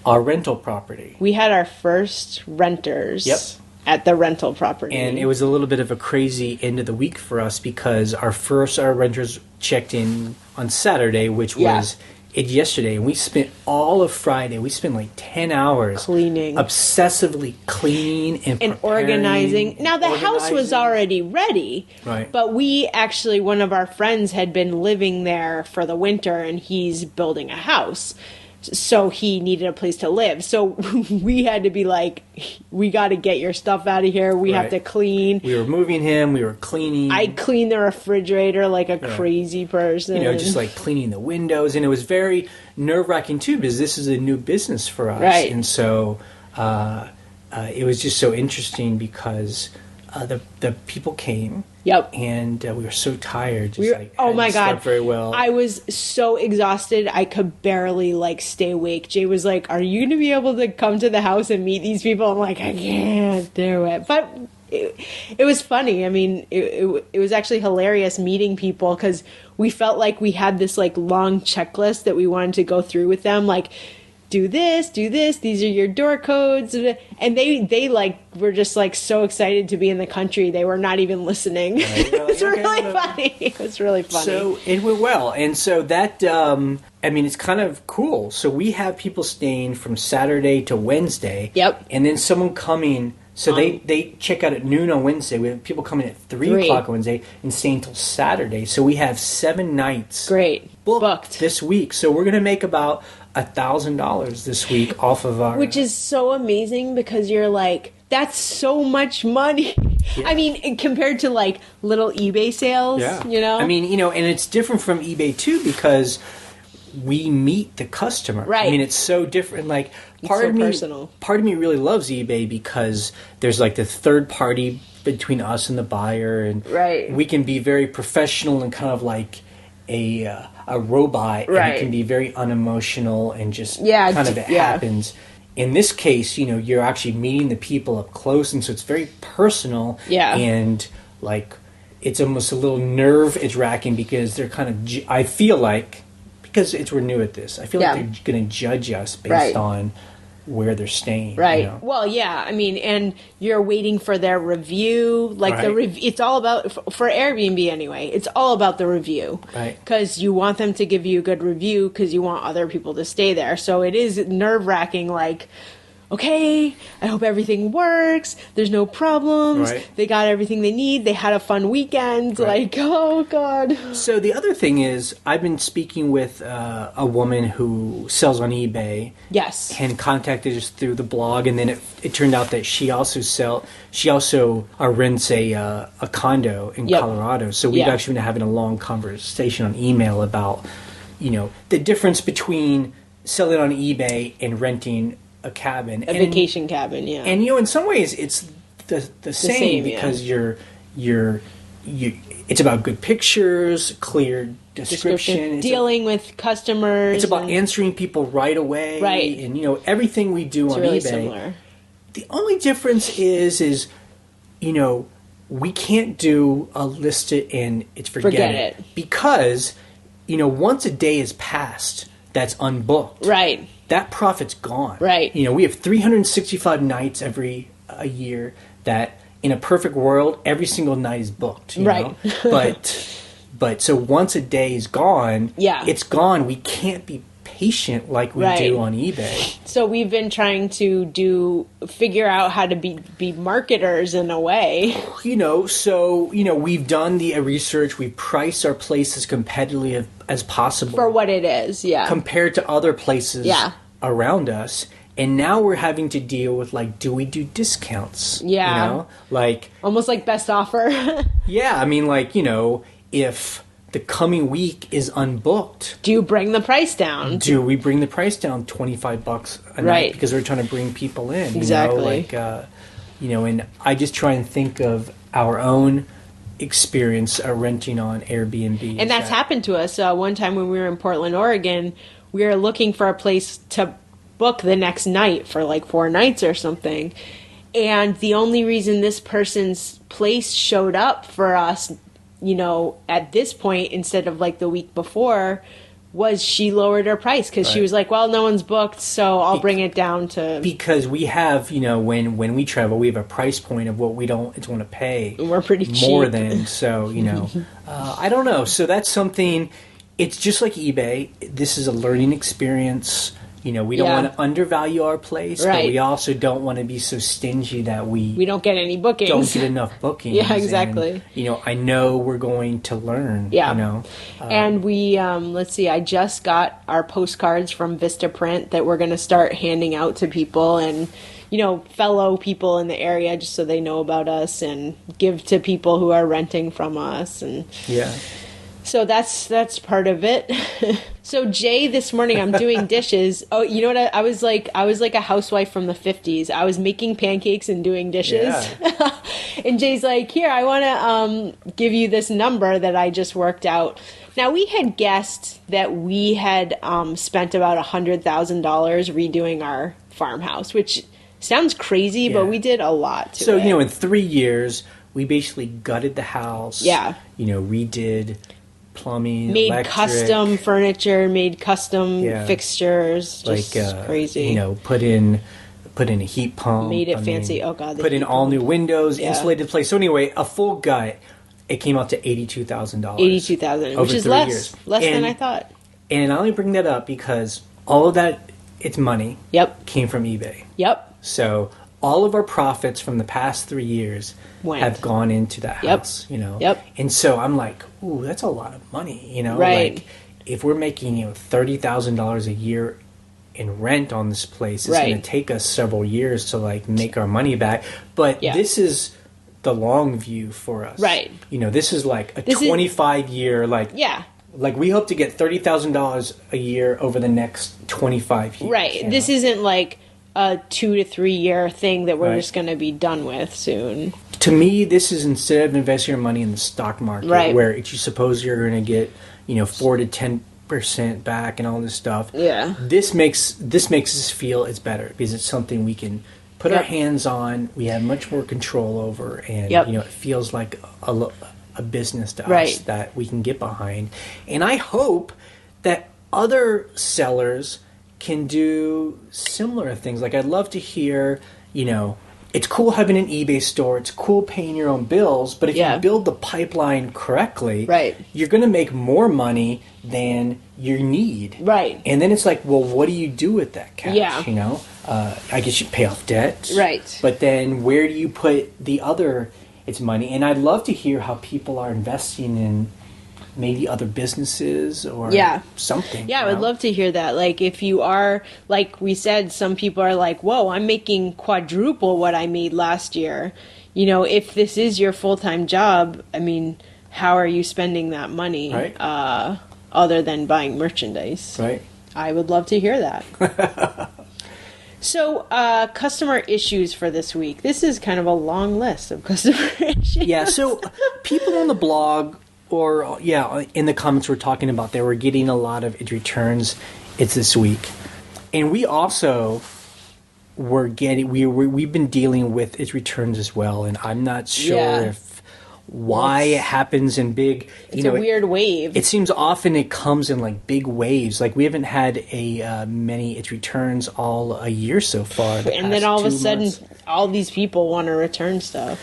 our rental property. We had our first renters at the rental property. And it was a little bit of a crazy end of the week for us because our renters checked in on Saturday, which was yesterday. And we spent all of Friday, we spent like 10 hours cleaning, obsessively cleaning and organizing. Now the house was already ready, right? But we actually, one of our friends had been living there for the winter, and he's building a house, so he needed a place to live. So we had to be like, we got to get your stuff out of here. We have to clean. We were moving him. We were cleaning. I cleaned the refrigerator like a crazy person. Just like cleaning the windows. And it was very nerve-wracking too, because this is a new business for us. Right. And so it was just so interesting because the people came. Yep. And we were so tired. Oh my God. Slept very well. I was so exhausted. I could barely stay awake. Jay was like, "Are you going to be able to come to the house and meet these people?" I'm like, "I can't do it." But it was funny. I mean, it was actually hilarious meeting people because we felt like we had this long checklist that we wanted to go through with them. Like, do this, these are your door codes. And they were just so excited to be in the country. They were not even listening. Right. It was really funny. It was really funny. So it went well. And so that, it's kind of cool. So we have people staying from Saturday to Wednesday. Yep. And then someone coming. So they check out at noon on Wednesday. We have people coming at 3 o'clock on Wednesday and staying until Saturday. So we have 7 nights. Great. Booked this week. So we're going to make about $1,000 this week off of our... Which is so amazing because you're like, that's so much money. Yeah. I mean, compared to little eBay sales, you know? I mean, and it's different from eBay too because we meet the customer. Right. I mean, it's so different. Part of me really loves eBay because there's the third party between us and the buyer, and we can be very professional and kind of like a robot, and it can be very unemotional and just kind of happens. In this case, you're actually meeting the people up close, and so it's very personal. Yeah. And it's almost a little nerve-wracking because they're kind of. I feel like because we're new at this, I feel like they're going to judge us based on where they're staying. Right. Well, yeah. I mean, and you're waiting for their review. It's all about, for Airbnb anyway, it's all about the review. Right. Because you want them to give you a good review because you want other people to stay there. So it is nerve-wracking, okay, I hope everything works. There's no problems. Right. They got everything they need. They had a fun weekend. Right. Oh, God. So the other thing is, I've been speaking with a woman who sells on eBay. Yes. And contacted us through the blog, and then it turned out that she also rents a condo in Colorado. So we've actually been having a long conversation on email about, the difference between selling on eBay and renting a cabin, vacation cabin, yeah. And in some ways it's the same because you're it's about good pictures, clear description, dealing with customers. It's about answering people right away, right? And everything we do on really eBay. Similar. The only difference is we can't do a list it and it's forget it because once a day is passed that's unbooked, right? That profit's gone. Right. We have 365 nights a year that in a perfect world, every single night is booked. Right. But so once a day is gone, it's gone. We can't be patient like we do on eBay. So we've been trying to figure out how to be marketers in a way. We've done the research. We price our place as competitively as possible. For what it is, compared to other places around us. And now we're having to deal with, like, do we do discounts? Yeah. You know? Like... almost like best offer. Yeah, I mean, like, if the coming week is unbooked... do you bring the price down? Do we bring the price down $25 a night because we're trying to bring people in? Exactly. And I just try and think of our own experience renting on Airbnb. And that's happened to us. One time when we were in Portland, Oregon, we were looking for a place to book the next night for like 4 nights or something. And the only reason this person's place showed up for us, at this point instead of like the week before, was she lowered her price because she was like, well, no one's booked, so I'll bring it down to... Because we have, when we travel, we have a price point of what we don't want to pay. We're pretty cheap. More than, so, I don't know. So that's something, it's just like eBay. This is a learning experience. We don't want to undervalue our place, but we also don't want to be so stingy that we don't get any bookings. Don't get enough bookings. Yeah, exactly. And, I know we're going to learn. Yeah. And we, let's see, I just got our postcards from Vistaprint that we're going to start handing out to people and, fellow people in the area just so they know about us and give to people who are renting from us. And so that's part of it. So Jay, this morning I'm doing dishes. Oh, you know what? I was like a housewife from the 50s. I was making pancakes and doing dishes. Yeah. And Jay's like, here, I want to give you this number that I just worked out. Now, we had guessed that we had spent about $100,000 redoing our farmhouse, which sounds crazy, but we did a lot to it. So, in 3 years, we basically gutted the house. Yeah. Redid... plumbing, made electric, custom furniture, made custom fixtures, just crazy. Put in a heat pump, made it fancy. Oh god, put in all new windows, insulated place. So anyway, a full gut. It came out to $82,000. $82,000, which is less than I thought. And I only bring that up because all of that, it's money. Yep, came from eBay. Yep. So all of our profits from the past 3 years have gone into that house, Yep. And so I'm like, ooh, that's a lot of money, Right. Like if we're making, $30,000 a year in rent on this place, it's going to take us several years to like make our money back. But this is the long view for us. Right. This is like a 25-year, like we hope to get $30,000 a year over the next 25 years. Right. This isn't like a 2 to 3 year thing that we're just going to be done with soon. To me, this is instead of investing your money in the stock market, where you suppose you're going to get, 4 to 10% back and all this stuff. Yeah. This makes us feel it's better because it's something we can put our hands on. We have much more control over, and it feels like a business to us that we can get behind. And I hope that other sellers can do similar things. Like I'd love to hear, it's cool having an eBay store, it's cool paying your own bills, but if you build the pipeline correctly, you're going to make more money than you need. Right. And then it's like, well, what do you do with that cash? Yeah. I guess you pay off debt. Right. But then where do you put the other money? And I'd love to hear how people are investing in maybe other businesses or something. Yeah, I would love to hear that. Like, if you are, like we said, some people are like, whoa, I'm making quadruple what I made last year. If this is your full-time job, I mean, how are you spending that money other than buying merchandise? Right. I would love to hear that. So, customer issues for this week. This is kind of a long list of customer issues. Yeah, so people on the blog or in the comments we're talking about, they were getting a lot of returns. It's this week, and we also were getting we've been dealing with its returns as well. And I'm not sure if why it happens in big. It's a weird wave. It seems often it comes in like big waves. Like we haven't had many its returns all a year so far. And then all of a sudden, all these people want to return stuff.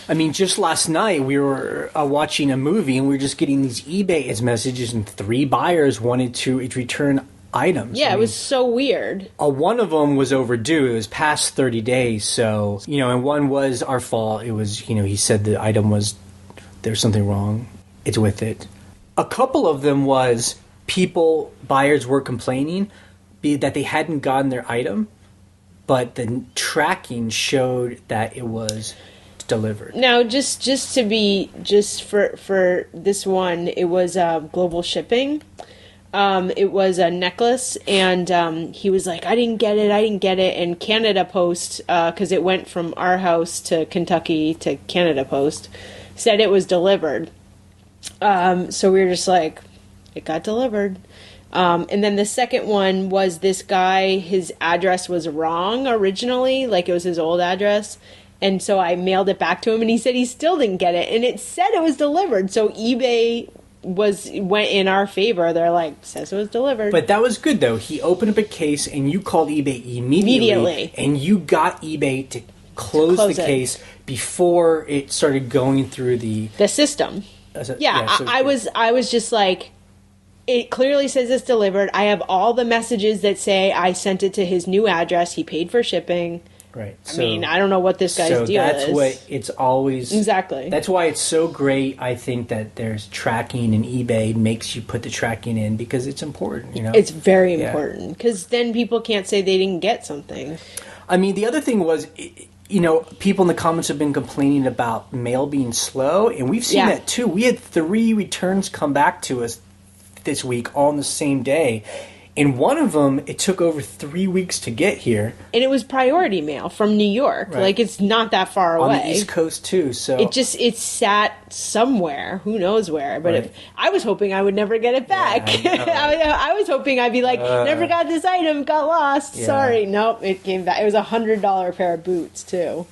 I mean, just last night we were watching a movie and we were just getting these eBay messages, and 3 buyers wanted to return items. Yeah, it was so weird. One of them was overdue. It was past 30 days. So, and one was our fault. It was, he said the item was, there's something wrong. It's with it. A couple of them was buyers were complaining that they hadn't gotten their item, but the tracking showed that it was delivered. Now, just for this one, it was global shipping. It was a necklace, and he was like, I didn't get it. And Canada Post, because it went from our house to Kentucky to Canada Post, said it was delivered. So we were just like, it got delivered. And then the second one was this guy, his address was wrong originally, like it was his old address. And so I mailed it back to him, and he said he still didn't get it. And it said it was delivered. So eBay went in our favor. They're like, says it was delivered. But that was good, though. He opened up a case, and you called eBay immediately. And you got eBay to close the case before it started going through the system. I was just like, it clearly says it's delivered. I have all the messages that say I sent it to his new address. He paid for shipping. Right. I mean, I don't know what this guy's deal is. So that's what it's always... Exactly. That's why it's so great, I think, that there's tracking, and eBay makes you put the tracking in because it's important, It's very important because then people can't say they didn't get something. I mean, the other thing was... people in the comments have been complaining about mail being slow, and we've seen that too. We had 3 returns come back to us this week all on the same day. And one of them, it took over 3 weeks to get here. And it was priority mail from New York. Right. Like, it's not that far away. On the East Coast, too. So it sat somewhere. Who knows where. But I was hoping I would never get it back. Yeah, I was hoping I'd be like, never got this item, got lost. Yeah. Sorry. Nope, it came back. It was $100 pair of boots, too.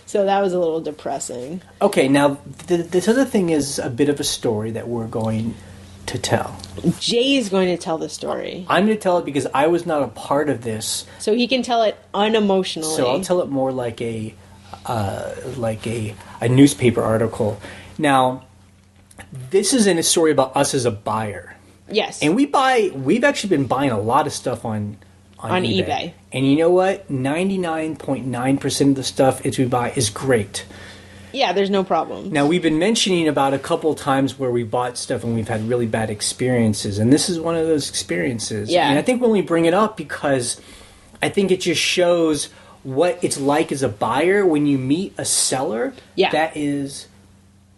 So that was a little depressing. Okay, now, this other thing is a bit of a story that we're going to tell. Jay is going to tell the story. I'm going to tell it because I was not a part of this. So he can tell it unemotionally. So I'll tell it more like a newspaper article. Now, this is in a story about us as a buyer. Yes. And we've actually been buying a lot of stuff on eBay. And you know what? 99.9% of the stuff we buy is great. Yeah, there's no problem. Now, we've been mentioning about a couple times where we bought stuff and we've had really bad experiences, and this is one of those experiences. Yeah. And I think we only bring it up because I think it just shows what it's like as a buyer when you meet a seller that is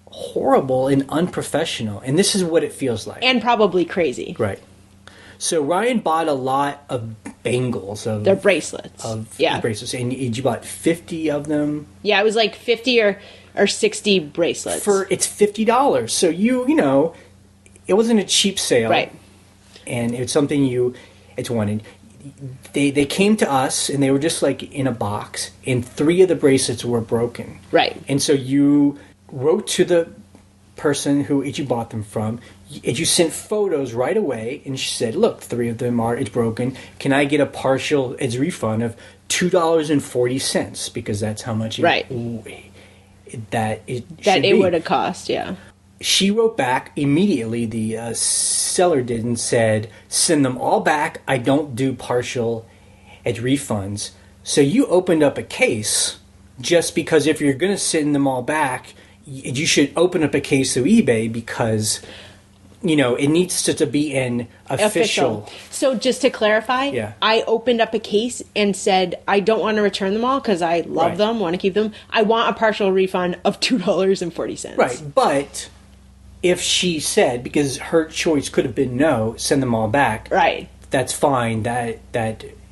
horrible and unprofessional. And this is what it feels like. And probably crazy. Right. So Ryan bought a lot of bangles. They're bracelets. Bracelets. And you bought 50 of them? Yeah, it was like 50 or 60 bracelets. It's $50. So it wasn't a cheap sale. Right. And it's something it's wanted. They came to us and they were just like in a box, and 3 of the bracelets were broken. Right. And so you wrote to the person who you bought them from, and you sent photos right away, and she said, look, 3 of them it's broken. Can I get a partial refund of $2.40? Because that's how much it would have cost, yeah. She wrote back immediately, the seller did, and said, send them all back. I don't do partial refunds. So you opened up a case just because if you're going to send them all back, you should open up a case through eBay because, it needs to be an official. So just to clarify, I opened up a case and said, I don't want to return them all because I love them, want to keep them. I want a partial refund of $2.40. Right, but if she said, because her choice could have been no, send them all back. Right. That's fine. That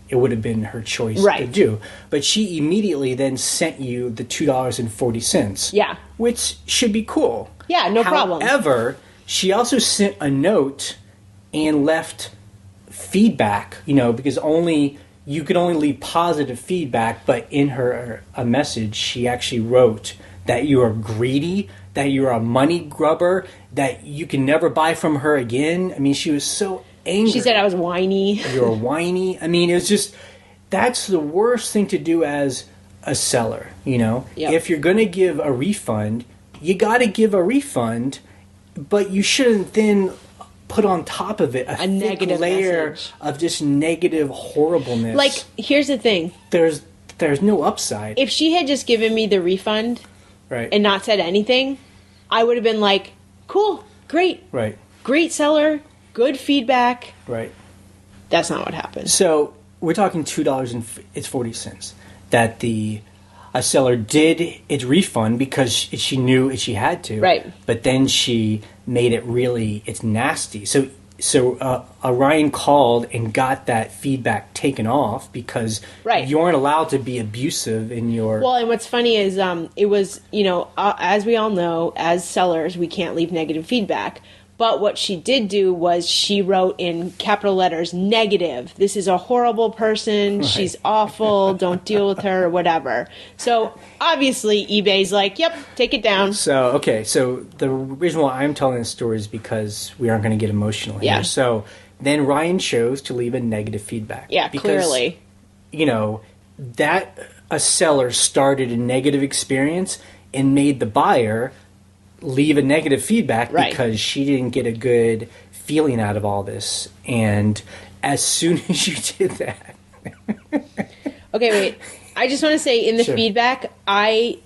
it would have been her choice to do. But she immediately then sent you the $2.40. Yeah. Which should be cool. Yeah, no problem. However, she also sent a note and left feedback, because you could only leave positive feedback, but in her a message, she actually wrote that you are greedy, that you're a money grubber, that you can never buy from her again. I mean, she was so angry. She said I was whiny. You're whiny. I mean, it was just, that's the worst thing to do as a seller, you know? Yep. If you're going to give a refund, you got to give a refund, but you shouldn't then put on top of it a thick negative layer message of just negative horribleness. Like, here's the thing. There's no upside. If she had just given me the refund Right. and not said anything, I would have been like, cool, great. Right. Great seller, good feedback. Right. That's not what happened. So we're talking $2.40 that a seller did its refund because she knew she had to. Right. But then she made it it's nasty. So Ryan called and got that feedback taken off because you aren't allowed to be abusive in your... Well, and what's funny is it was, as we all know, as sellers, we can't leave negative feedback. But what she did do was she wrote in capital letters, negative. This is a horrible person. Right. She's awful. Don't deal with her, whatever. So obviously eBay's like, yep, take it down. So, okay. So the reason why I'm telling this story is because we aren't going to get emotional here. Yeah. So then Ryan chose to leave a negative feedback. Yeah, because, clearly. That a seller started a negative experience and made the buyer leave a negative feedback because she didn't get a good feeling out of all this. And as soon as you did that... Okay, wait. I just want to say in the feedback, I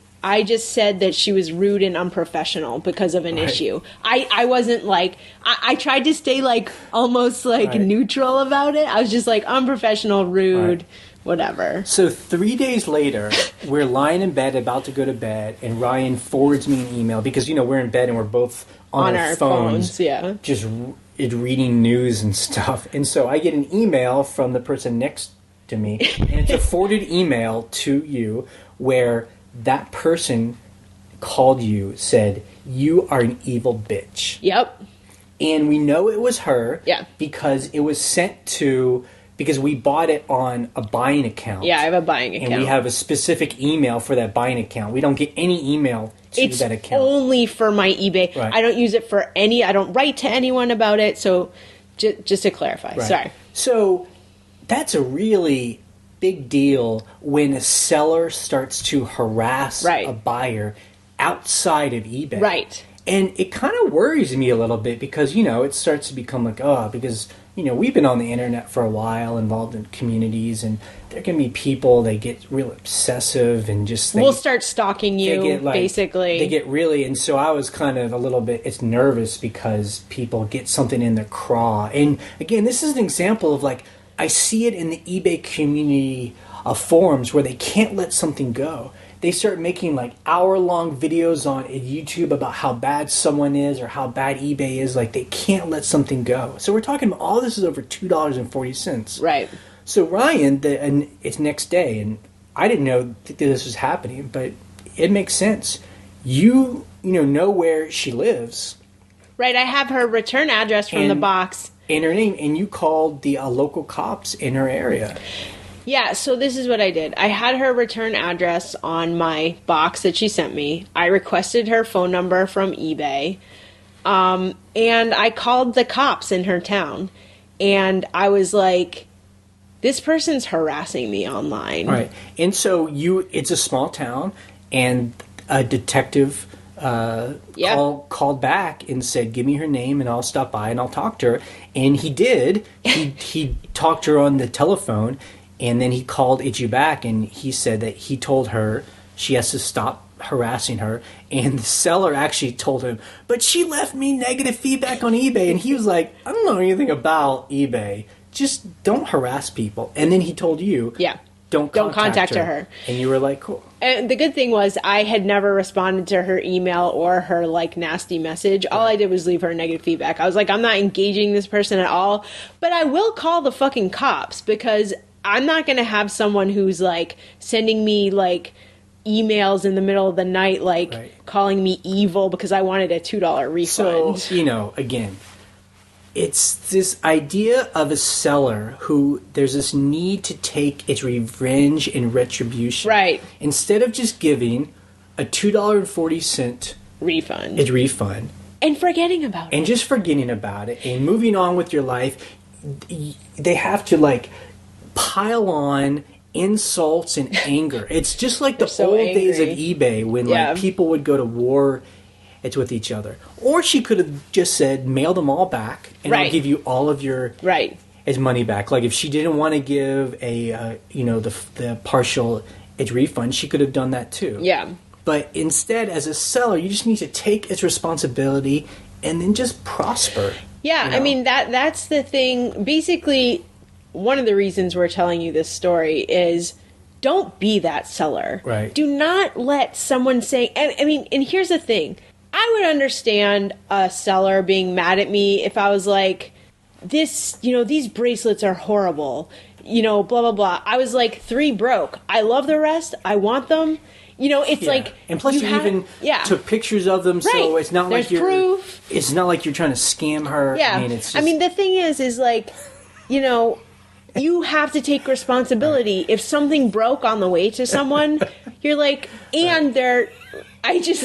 just said that she was rude and unprofessional because of an issue. I wasn't like... I tried to stay like almost like neutral about it. I was just like unprofessional, rude... Whatever. So 3 days later, we're lying in bed, about to go to bed, and Ryan forwards me an email because, we're in bed and we're both on our phones. Yeah. Just reading news and stuff. And so I get an email from the person next to me, and it's a forwarded email to you where that person called you, said, "You are an evil bitch." Yep. And we know it was her because it was sent to... Because we bought it on a buying account. Yeah, I have a buying account. And we have a specific email for that buying account. We don't get any email to that account. It's only for my eBay. Right. I don't use it for I don't write to anyone about it. So just to clarify. Right. Sorry. So that's a really big deal when a seller starts to harass a buyer outside of eBay. Right. And it kind of worries me a little bit because, it starts to become like, because... we've been on the internet for a while, involved in communities, and there can be people, they get real obsessive and just... We'll start stalking you, basically. They get really... And so I was kind of a little bit nervous because people get something in their craw. And again, this is an example of I see it in the eBay community of forums where they can't let something go. They start making hour-long videos on YouTube about how bad someone is or how bad eBay is. They can't let something go. So we're talking about all this is over $2.40. Right. So Ryan, and it's next day, and I didn't know that this was happening, but it makes sense. You know where she lives. Right. I have her return address from the box. And her name, and you called the local cops in her area. Yeah, so this is what I did. I had her return address on my box that she sent me. I requested her phone number from eBay. And I called the cops in her town. And I was like, this person's harassing me online. Right. And so it's a small town, and a detective called back and said, give me her name and I'll stop by and I'll talk to her. And he did. He talked to her on the telephone. And then he called you back, and he said that he told her she has to stop harassing her. And the seller actually told him, but she left me negative feedback on eBay. And he was like, I don't know anything about eBay. Just don't harass people. And then he told you, don't contact her. And you were like, cool. And the good thing was I had never responded to her email or her nasty message. All I did was leave her negative feedback. I was like, I'm not engaging this person at all, but I will call the fucking cops because I'm not going to have someone who's sending me emails in the middle of the night, calling me evil because I wanted a $2 refund. So, again, it's this idea of a seller who there's this need to take its revenge and retribution. Right. Instead of just giving a $2.40 refund. And forgetting about it. And just forgetting about it and moving on with your life, they have to pile on insults and anger. It's just like the so old days of angry. eBay when like people would go to war with each other. Or she could have just said, mail them all back, and I'll give you all of your his money back. Like if she didn't want to give a the partial refund, she could have done that too. Yeah. But instead, as a seller, you just need to take its responsibility and then just prosper. Yeah, I mean that's the thing. Basically, one of the reasons we're telling you this story is don't be that seller. Right. Do not let someone say, and I mean, and here's the thing. I would understand a seller being mad at me if I was like, this, these bracelets are horrible, blah, blah, blah. I was like, 3 broke. I love the rest. I want them. It's like, and plus you even took pictures of them, so it's not like you're proof. It's not like you're trying to scam her. Yeah. I mean, the thing is like, you have to take responsibility. Right. If something broke on the way to someone, you're like, and they're. I just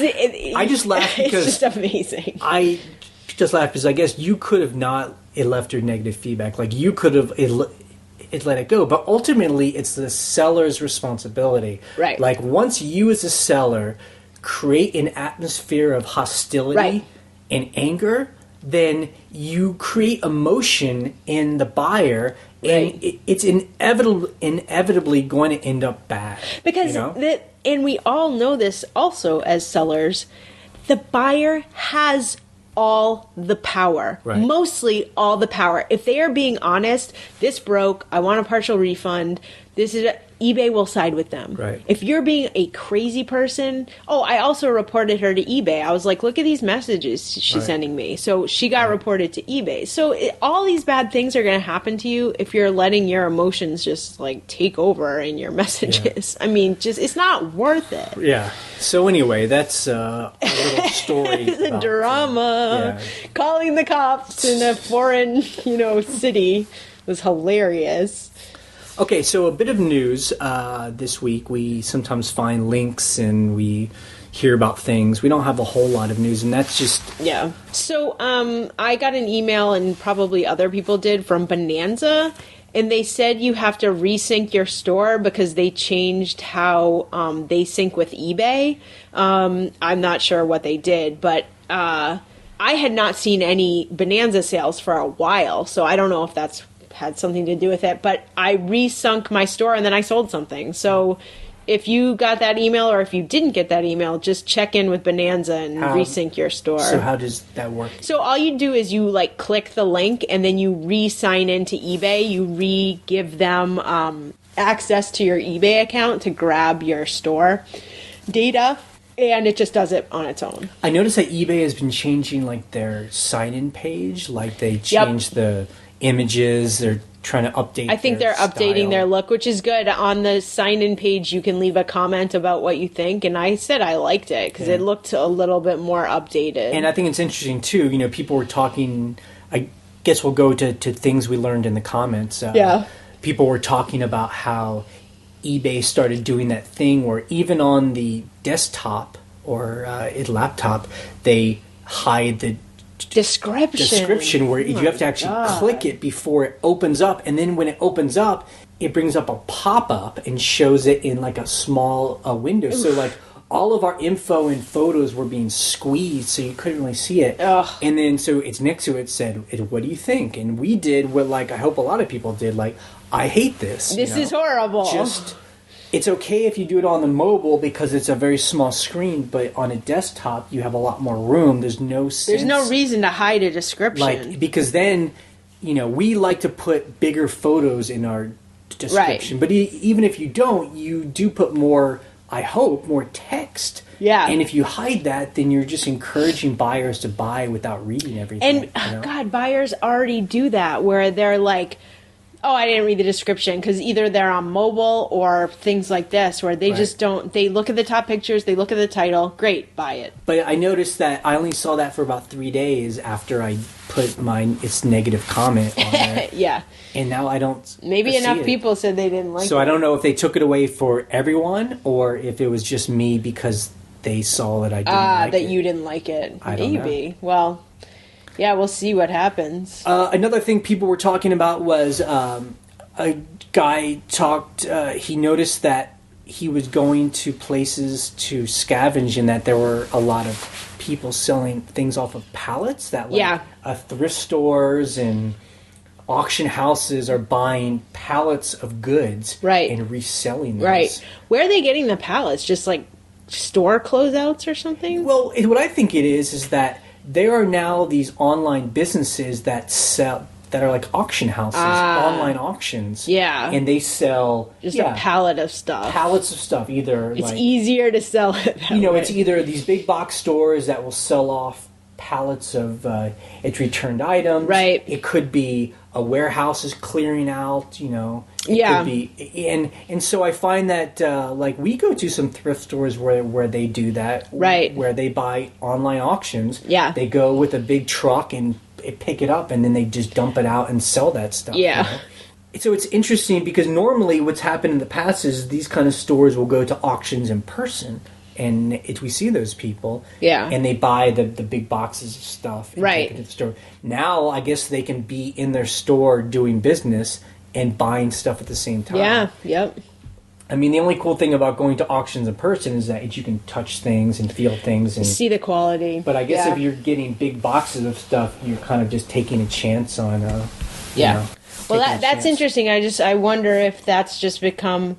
laugh because it's just amazing. I just laugh because I guess you could have not left her negative feedback. Like you could have let it go, but ultimately it's the seller's responsibility. Right. Like once you as a seller create an atmosphere of hostility and anger, then you create emotion in the buyer. And it's inevitably going to end up bad. Because, and we all know this also as sellers, the buyer has all the power. Right. Mostly all the power. If they are being honest, this broke, I want a partial refund, eBay will side with them. Right. If you're being a crazy person, I also reported her to eBay. I was like, look at these messages she's sending me. So she got reported to eBay. So all these bad things are going to happen to you if you're letting your emotions just like take over in your messages. Yeah. I mean, it's not worth it. Yeah. So anyway, that's a little story. It's a drama. Calling the cops in a foreign, city was hilarious. Okay, so a bit of news this week. We sometimes find links and we hear about things. We don't have a whole lot of news, and that's just... Yeah. So I got an email, and probably other people did, from Bonanza, and they said you have to resync your store because they changed how they sync with eBay. I'm not sure what they did, but... I had not seen any Bonanza sales for a while, so I don't know if that's had something to do with it, but I resunk my store and then I sold something. So if you got that email or if you didn't get that email, just check in with Bonanza and resync your store. So how does that work? So all you do is you click the link and then you re-sign into eBay. You re-give them access to your eBay account to grab your store data. And it just does it on its own. I noticed that eBay has been changing their sign-in page. They changed the images. They're trying to update. I think they're updating their look, which is good. On the sign-in page, you can leave a comment about what you think, and I said I liked it because it looked a little bit more updated. And I think it's interesting too. People were talking. I guess we'll go to things we learned in the comments. People were talking about how eBay started doing that thing where even on the desktop or laptop, they hide the description where you have to actually click it before it opens up, and then when it opens up, it brings up a pop-up and shows it in a small window. Oof. So all of our info and photos were being squeezed, so you couldn't really see it. Ugh. And then so it's next to it said, "What do you think?" And we did what I hope a lot of people did. I hate this. This is horrible. It's okay if you do it on the mobile because it's a very small screen, but on a desktop you have a lot more room. There's no sense. There's no reason to hide a description. Because then, we like to put bigger photos in our description. Right. But even if you don't, you do put more, I hope, more text. Yeah. And if you hide that, then you're just encouraging buyers to buy without reading everything. And, God, buyers already do that where they're like, oh, I didn't read the description, because either they're on mobile or things like this where they just don't, they look at the top pictures, they look at the title, great, buy it. But I noticed that I only saw that for about 3 days after I put its negative comment on there. Yeah. And now I don't Maybe enough people said they didn't like it. So I don't know if they took it away for everyone or if it was just me because they saw that I didn't like it. That you didn't like it. Maybe. Well... Yeah, we'll see what happens. Another thing people were talking about was a guy talked. He noticed that he was going to places to scavenge, and that there were a lot of people selling things off of pallets. That thrift stores and auction houses are buying pallets of goods and reselling them. Right. Where are they getting the pallets? Just like store closeouts or something? Well, what I think it is that there are now these online businesses that sell, that are like auction houses, online auctions. Yeah. And they sell just a pallet of stuff. Pallets of stuff. Either it's easier to sell it that way. It's either these big box stores that will sell off pallets of its returned items. Right. It could be a warehouse is clearing out, It could be, and so I find that like we go to some thrift stores where they do that. Right. Where they buy online auctions. Yeah. They go with a big truck and pick it up, and then they just dump it out and sell that stuff. Yeah. So it's interesting because normally what's happened in the past is these kind of stores will go to auctions in person. And we see those people, and they buy the big boxes of stuff and take it to the store. Now, I guess they can be in their store doing business and buying stuff at the same time. Yeah, yep. I mean, the only cool thing about going to auctions in person is that you can touch things and feel things. And see the quality. But I guess if you're getting big boxes of stuff, you're kind of just taking a chance on, well, that's interesting. I wonder if that's just become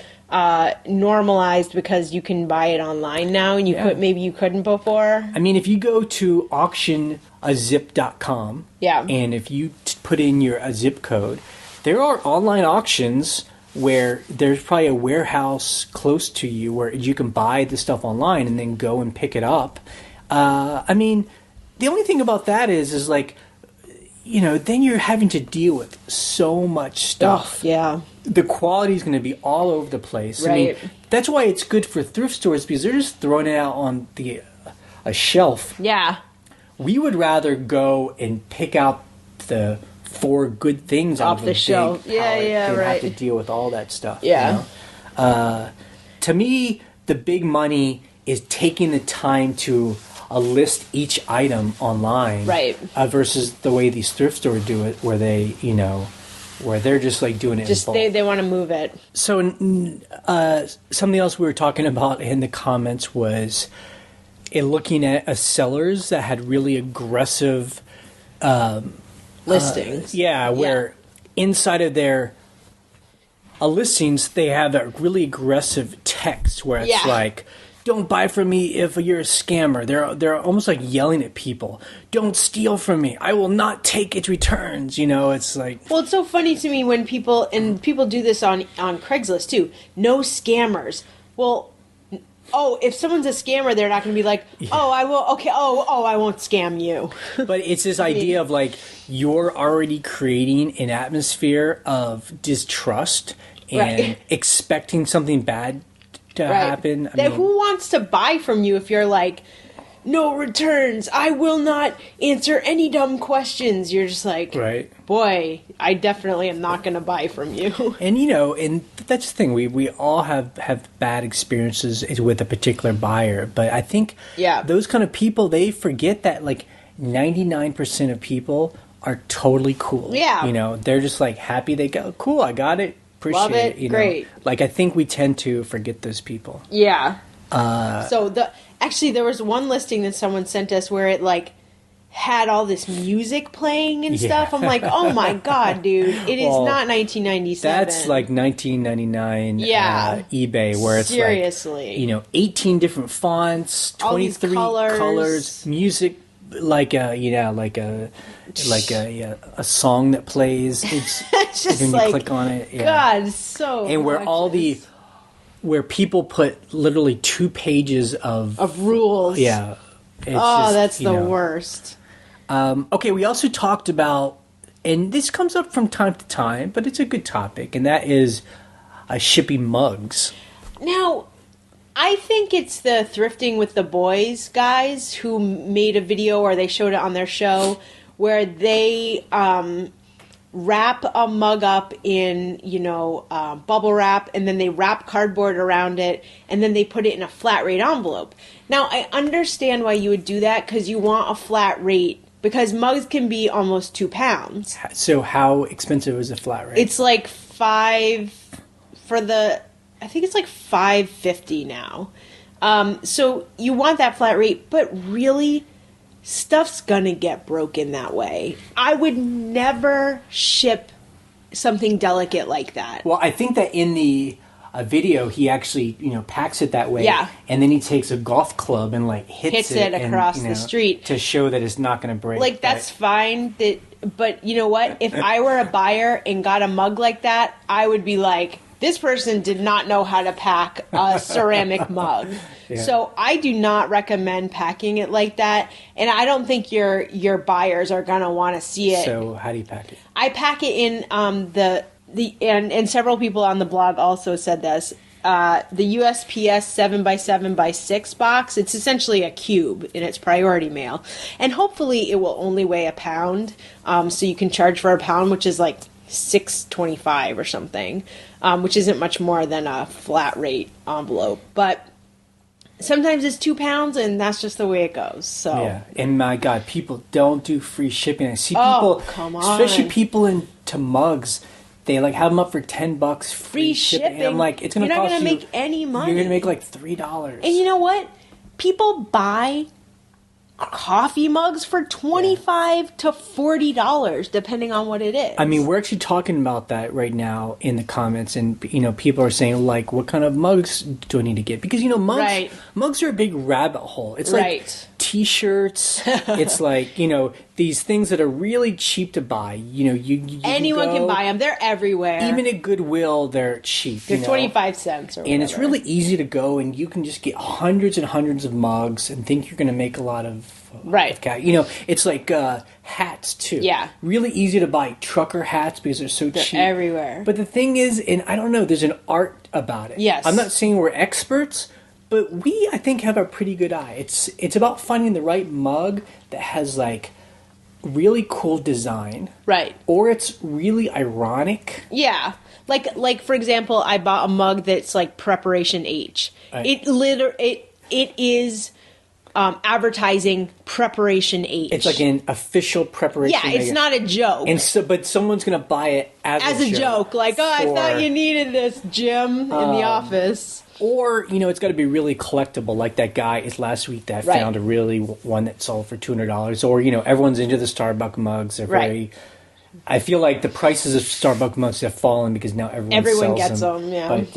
normalized because you can buy it online now, and maybe you couldn't before. I mean, if you go to auctionazip.com, and if you put in your zip code, there are online auctions where there's probably a warehouse close to you where you can buy the stuff online and then go and pick it up. I mean, the only thing about that is like, then you're having to deal with so much stuff. The quality is going to be all over the place. Right. I mean, that's why it's good for thrift stores, because they're just throwing it out on a shelf. Yeah. We would rather go and pick out the 4 good things off the shelf. Than have to deal with all that stuff. Yeah. To me, the big money is taking the time to list each item online, versus the way these thrift stores do it, where they, where they're just like doing it. Just in bulk. they want to move it. So something else we were talking about in the comments was looking at sellers that had really aggressive listings. Where inside of their listings they have a really aggressive text where it's like, don't buy from me if you're a scammer. They're almost like yelling at people. Don't steal from me. I will not take its returns. It's like... Well, it's so funny to me when people do this on Craigslist too. No scammers. Well, if someone's a scammer, they're not going to be like, I will, okay, I won't scam you. But it's this idea of like, you're already creating an atmosphere of distrust and expecting something bad to happen. Who wants to buy from you if you're like, no returns, I will not answer any dumb questions? You're just like, boy, I definitely am not going to buy from you. And and that's the thing, we all have bad experiences with a particular buyer, but I think those kind of people, they forget that like 99% of people are totally cool. They're just like happy they go, cool, I got it. Appreciate Love it. Great. Like, I think we tend to forget those people. Yeah. So there was one listing that someone sent us where it like had all this music playing and stuff. I'm like, oh my god, dude! It is not 1997. That's like 1999. eBay, where it's seriously, 18 different fonts, 23 colors, music. Like a song that plays. It's just when you like, click on it. God, so and where where people put literally 2 pages of rules. Yeah. That's the worst. Okay, we also talked about, and this comes up from time to time, but it's a good topic, and that is shipping mugs. Now, I think it's the Thrifting with the Boys guys who made a video, or they showed it on their show, where they wrap a mug up in, bubble wrap, and then they wrap cardboard around it, and then they put it in a flat rate envelope. Now, I understand why you would do that, because you want a flat rate because mugs can be almost 2 pounds. So how expensive is a flat rate? It's like I think it's like $5.50 now. So you want that flat rate, but really, stuff's gonna get broken that way. I would never ship something delicate like that. Well, I think that in the video, he actually, packs it that way. Yeah. And then he takes a golf club and hits it across and, the street to show that it's not going to break. Like, that's fine. But you know what? If I were a buyer and got a mug like that, I would be like, this person did not know how to pack a ceramic mug. Yeah. So I do not recommend packing it like that. And I don't think your buyers are going to want to see it. So how do you pack it? I pack it in and several people on the blog also said this, the USPS 7x7x6 box. It's essentially a cube in its priority mail. And hopefully it will only weigh a pound. So you can charge for a pound, which is like $6.25 or something, which isn't much more than a flat rate envelope. But sometimes it's 2 pounds, and that's just the way it goes. So yeah, and my God, people don't do free shipping. I see people, come on. especially people into mugs. They have them up for $10 free shipping. And I'm like, it's going to cost you. You're not going to make any money. You're going to make like $3. And you know what? People buy coffee mugs for $25 to $40, depending on what it is. I mean, we're actually talking about that right now in the comments, and people are saying like, what kind of mugs do I need to get? Because mugs are a big rabbit hole. It's like T-shirts. It's like these things that are really cheap to buy. Anyone can buy them. They're everywhere. Even at Goodwill, they're cheap. They're 25 cents or whatever. And it's really easy to go, and you can just get hundreds and hundreds of mugs and think you're going to make a lot of it's like hats too. Yeah, really easy to buy trucker hats because they're so cheap everywhere. But the thing is, and I don't know, there's an art about it. Yes, I'm not saying we're experts, but we, I think, have a pretty good eye. It's about finding the right mug that has like really cool design, right? Or it's really ironic. Yeah, like for example, I bought a mug that's like Preparation H. Right. It is. Advertising Preparation H. It's like an official preparation. Yeah, it's not a joke. And but someone's going to buy it as a joke. Like, I thought you needed this, Jim, in the office. Or, it's got to be really collectible, like that guy is last week that found a really one that sold for $200. Or, everyone's into the Starbucks mugs. They're very... I feel like the prices of Starbucks mugs have fallen because now everyone gets them. Yeah. But,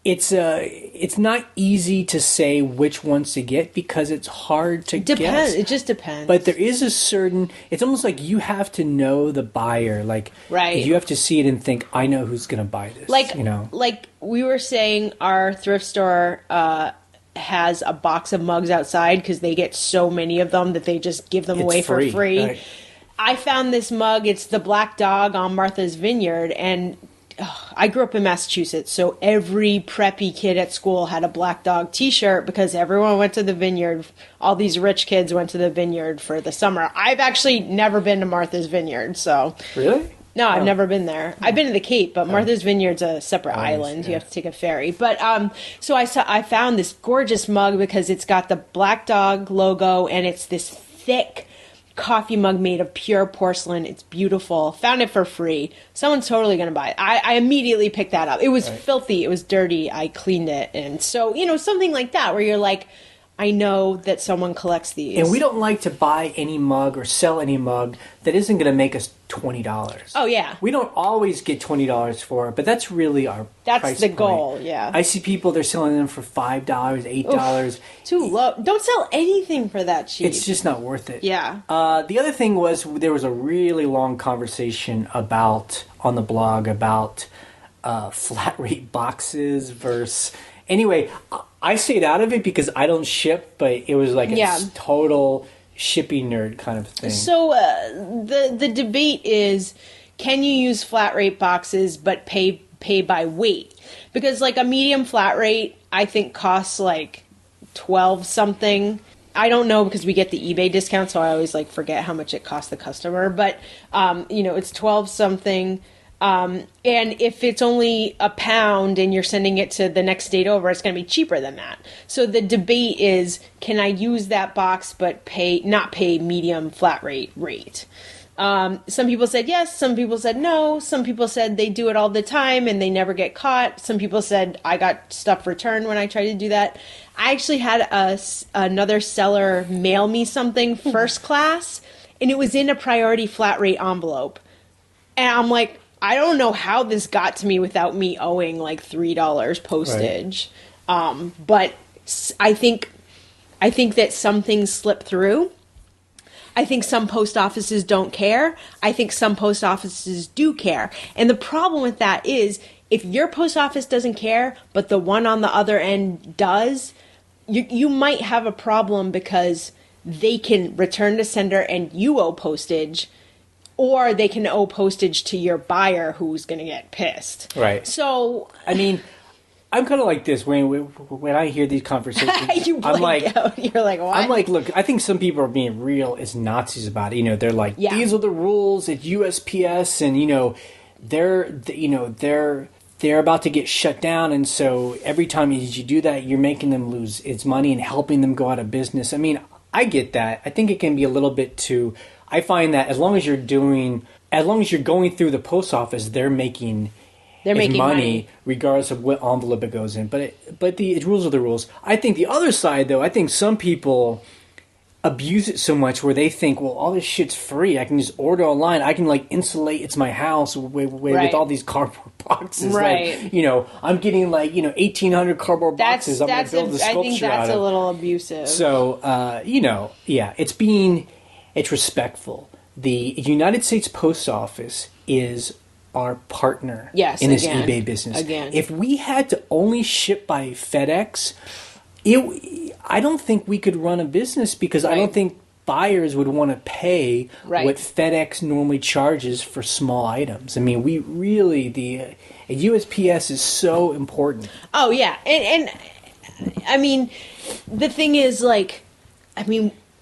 it's not easy to say which ones to get because it's hard to guess. It just depends. But there is it's almost like you have to know the buyer. Like, you have to see it and think, I know who's going to buy this. Like we were saying, our thrift store has a box of mugs outside because they get so many of them that they just give them away for free. Right. I found this mug. It's the Black Dog on Martha's Vineyard, and I grew up in Massachusetts, so every preppy kid at school had a Black Dog t-shirt because everyone went to the vineyard. All these rich kids went to the vineyard for the summer. I've actually never been to Martha's Vineyard, so... Really? No, I've never been there. I've been to the Cape, but Martha's Vineyard's a separate island. Yeah. You have to take a ferry. But so I found this gorgeous mug because it's got the Black Dog logo, and it's this thick coffee mug made of pure porcelain. It's beautiful. Found it for free. Someone's totally going to buy it. I immediately picked that up. It was filthy. It was dirty. I cleaned it. And so, something like that where you're like, I know that someone collects these. And we don't like to buy any mug or sell any mug that isn't going to make us $20. Oh, yeah. We don't always get $20 for it, but that's really our price the point. goal, yeah. I see people, they're selling them for $5, $8. Oof, too low. Don't sell anything for that cheap. It's just not worth it. Yeah. The other thing was there was a really long conversation on the blog about flat rate boxes versus... Anyway, I stayed out of it because I don't ship, but it was like a total shipping nerd kind of thing. So the debate is, can you use flat rate boxes but pay by weight? Because like a medium flat rate, I think costs like 12 something. I don't know because we get the eBay discount, so I always like forget how much it costs the customer. But it's 12 something. And if it's only £1 and you're sending it to the next state over, it's going to be cheaper than that. So the debate is, can I use that box but not pay medium flat rate? Some people said yes, some people said no, some people said they do it all the time and they never get caught. Some people said I got stuff returned when I tried to do that. I actually had another seller mail me something first class, and it was in a priority flat rate envelope. And I'm like, I don't know how this got to me without me owing like $3 postage. Right. But I think that some things slip through. I think some post offices don't care. I think some post offices do care. And the problem with that is, if your post office doesn't care, but the one on the other end does, you might have a problem because they can return to sender and you owe postage, or they can owe postage to your buyer who's going to get pissed. Right. So, I mean, I'm kind of like this when I hear these conversations. I'm like, you're like, what? I'm like, look, I think some people are being real as Nazis about it. You know, they're like, these are the rules at USPS, and they're about to get shut down, and so every time you do that, you're making them lose its money and helping them go out of business. I mean, I get that. I think it can be a little bit too. I find that as long as you're going through the post office, they're making money regardless of what envelope it goes in. But the rules are the rules. I think the other side, though, I think some people abuse it so much where they think, well, all this shit's free. I can just order online. I can like insulate. It's my house with all these cardboard boxes. Right. Like, I'm getting 1,800 cardboard boxes. I'm going to build a sculpture out of. I think that's a little abusive. So, it's respectful. The United States Post Office is our partner in this eBay business. Again. If we had to only ship by FedEx, I don't think we could run a business, because I don't think buyers would want to pay what FedEx normally charges for small items. I mean, the USPS is so important. Oh, yeah. And I mean, the thing is,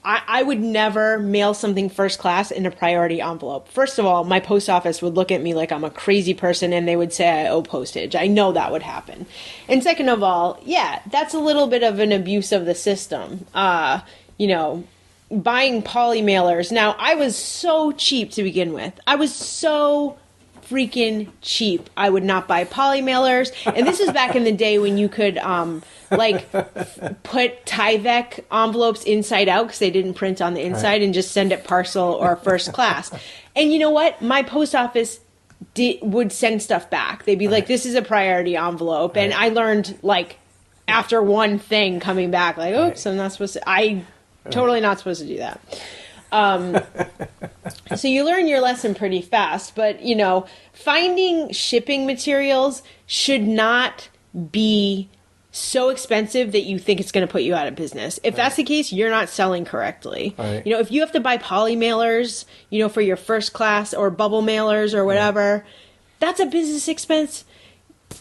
I would never mail something first class in a priority envelope. First of all, my post office would look at me like I'm a crazy person, and they would say I owe postage. I know that would happen. And second of all, that's a little bit of an abuse of the system. Buying poly mailers. Now, I was so cheap to begin with. I was so freaking cheap. I would not buy poly mailers. And this is back in the day when you could put Tyvek envelopes inside out because they didn't print on the inside, and just send it parcel or first class. And you know what? My post office would send stuff back. They'd be like, this is a priority envelope. And I learned after one thing coming back, oops, I'm not supposed to. Totally not supposed to do that. So you learn your lesson pretty fast, but finding shipping materials should not be so expensive that you think it's going to put you out of business. If that's the case, you're not selling correctly. If you have to buy poly mailers, for your first class, or bubble mailers or whatever, that's a business expense.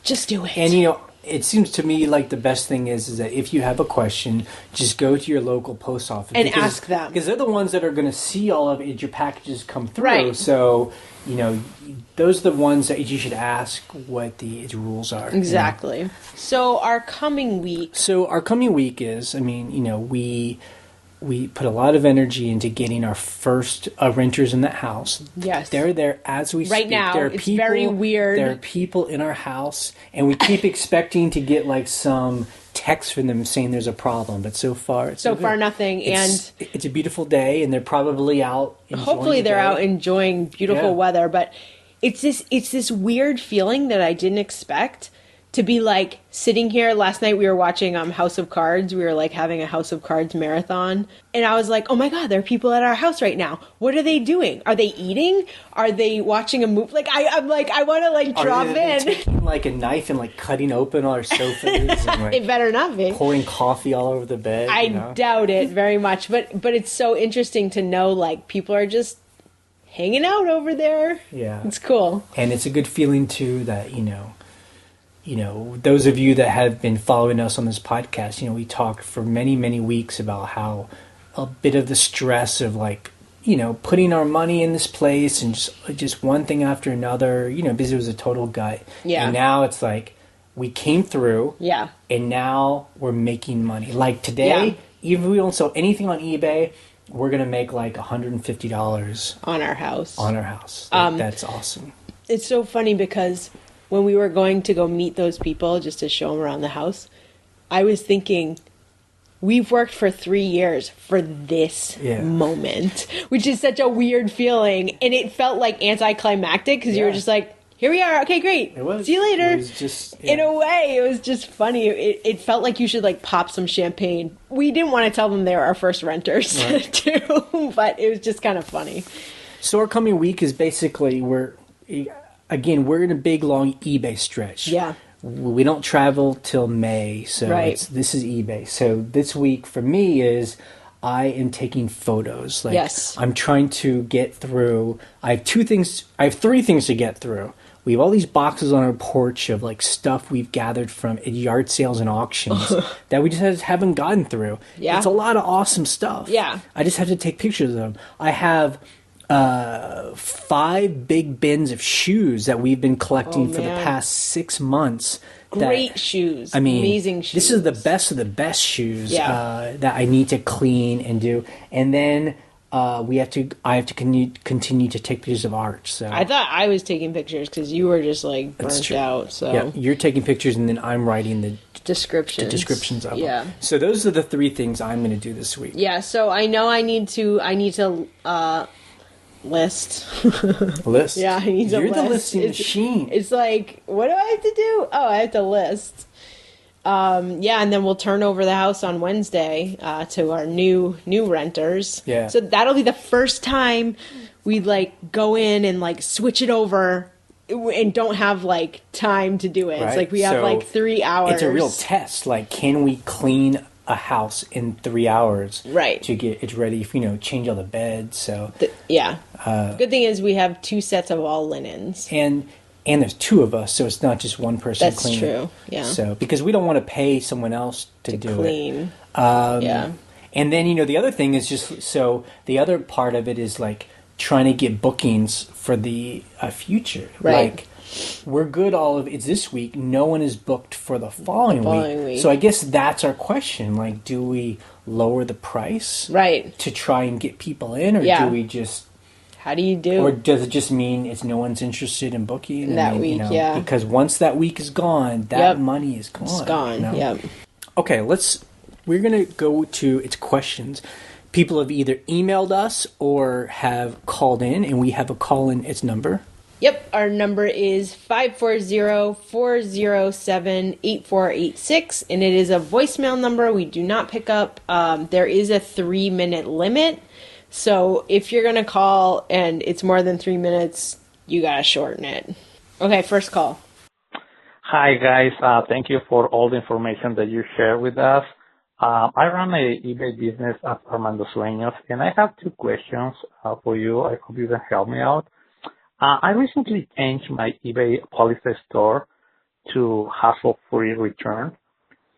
Just do it. And it seems to me like the best thing is that if you have a question, just go to your local post office and ask them, because they're the ones that are going to see all of it, your packages come through. Right. So those are the ones that you should ask what the rules are. Exactly. So our coming week is, we put a lot of energy into getting our first renters in that house. Yes. They're there as we speak. Right now, it's very weird. There are people in our house, and we keep expecting to get some text from them saying there's a problem. But so far, nothing. It's a beautiful day, and they're probably out enjoying hopefully they're out enjoying beautiful weather. But it's this weird feeling that I didn't expect. To be sitting here. Last night we were watching House of Cards. We were having a House of Cards marathon. And I was like, oh my God, there are people at our house right now. What are they doing? Are they eating? Are they watching a movie? I'm I want to drop in. Are they taking a knife and cutting open all our sofas? And, it better not be. Pouring coffee all over the bed. I doubt it very much. But it's so interesting to know people are just hanging out over there. Yeah. It's cool. And it's a good feeling too that, those of you that have been following us on this podcast, we talked for many, many weeks about how a bit of the stress of putting our money in this place and just one thing after another, because it was a total gut. Yeah. And now it's like we came through. Yeah. And now we're making money. Like today, Yeah. even if we don't sell anything on eBay, we're going to make like $150 on our house. That's awesome. It's so funny because when we were going to go meet those people just to show them around the house, I was thinking, we've worked for 3 years for this moment, which is such a weird feeling. And it felt like anticlimactic because you were just like, here we are. Okay, great. It was. See you later. It was just, in a way, it was just funny. It felt like you should like pop some champagne. We didn't want to tell them they were our first renters too, but it was just kind of funny. So our coming week is basically we're in a big long eBay stretch. Yeah. We don't travel till May, so this is eBay. So this week for me is I am taking photos. Yes. I'm trying to get through. I have 3 things to get through. We have all these boxes on our porch of like stuff we've gathered from at yard sales and auctions that we just haven't gotten through. Yeah. It's a lot of awesome stuff. Yeah. I just have to take pictures of them. I have 5 big bins of shoes that we've been collecting for the past 6 months. Great shoes. Amazing shoes. This is the best of the best shoes that I need to clean and do. And then I have to continue to take pictures of art. So I thought I was taking pictures because you were just like burnt out. So yeah, you're taking pictures and then I'm writing the descriptions of them. So those are the 3 things I'm going to do this week. Yeah. So I know I need to list. List? Yeah, I need to list. You're the listing machine. It's like, what do I have to do? Oh, I have to list. And then we'll turn over the house on Wednesday to our new renters. Yeah. So that'll be the first time we like go in and like switch it over and don't have like time to do it. Right. It's like we have like 3 hours. It's a real test. Like, can we clean a house in 3 hours? Right. To get it ready, change all the beds. So good thing is we have 2 sets of all linens. And there's 2 of us, so it's not just one person cleaning. That's true. Yeah. So because we don't want to pay someone else to do clean. And then the other thing is the other part of it is like trying to get bookings for the future. Right. Like we're good it's this week. No one is booked for the following week. So I guess that's our question. Like, do we lower the price to try and get people in, or do we just? How do you do? Or does it just mean it's no one's interested in booking that week? Because once that week is gone, that money is gone. It's gone. Yep. Okay, we're gonna go to its questions. People have either emailed us or have called in, and we have a call-in. Its number. Yep, our number is 540-407-8486, and it is a voicemail number. We do not pick up. There is a 3-minute limit. So if you're going to call and it's more than 3 minutes, you got to shorten it. Okay, first call. Hi, guys. Thank you for all the information that you share with us. I run a eBay business at Armando Sueños, and I have 2 questions for you. I hope you can help me out. I recently changed my eBay policy store to hassle-free return,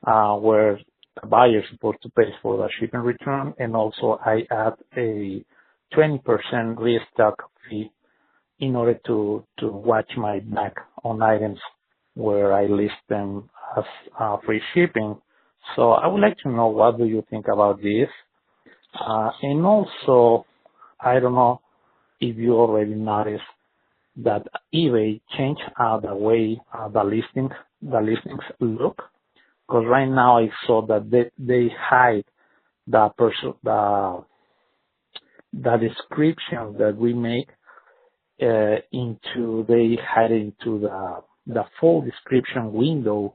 where the buyer is supposed to pay for the shipping return, and also I add a 20% restock fee in order to watch my back on items where I list them as free shipping. So I would like to know, what do you think about this? And also, I don't know if you already noticed that eBay changed the way the listings look. Because right now I saw that they hide the description that we make they hide it into the full description window.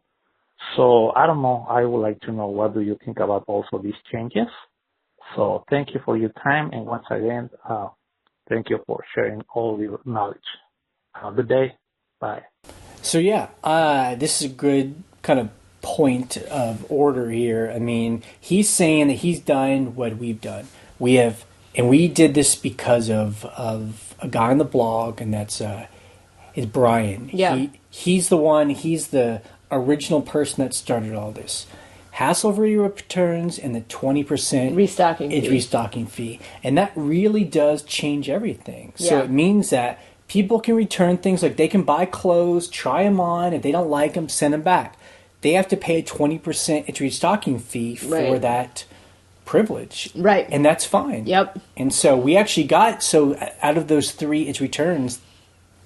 So I don't know. I would like to know, what do you think about also these changes? So thank you for your time, and once again, thank you for sharing all your knowledge. Have a good day. Bye. So this is a good kind of point of order here. I mean, he's saying that he's done what we've done. We did this because of a guy on the blog, and that's is Brian. Yeah. He's the original person that started all this. hassle-free returns and the 20% restocking fee. And that really does change everything. So it means that people can return things, like they can buy clothes, try them on, if they don't like them, send them back. They have to pay a 20% restocking fee for that privilege. Right. And that's fine. Yep. And so we actually got, out of those 3 it's returns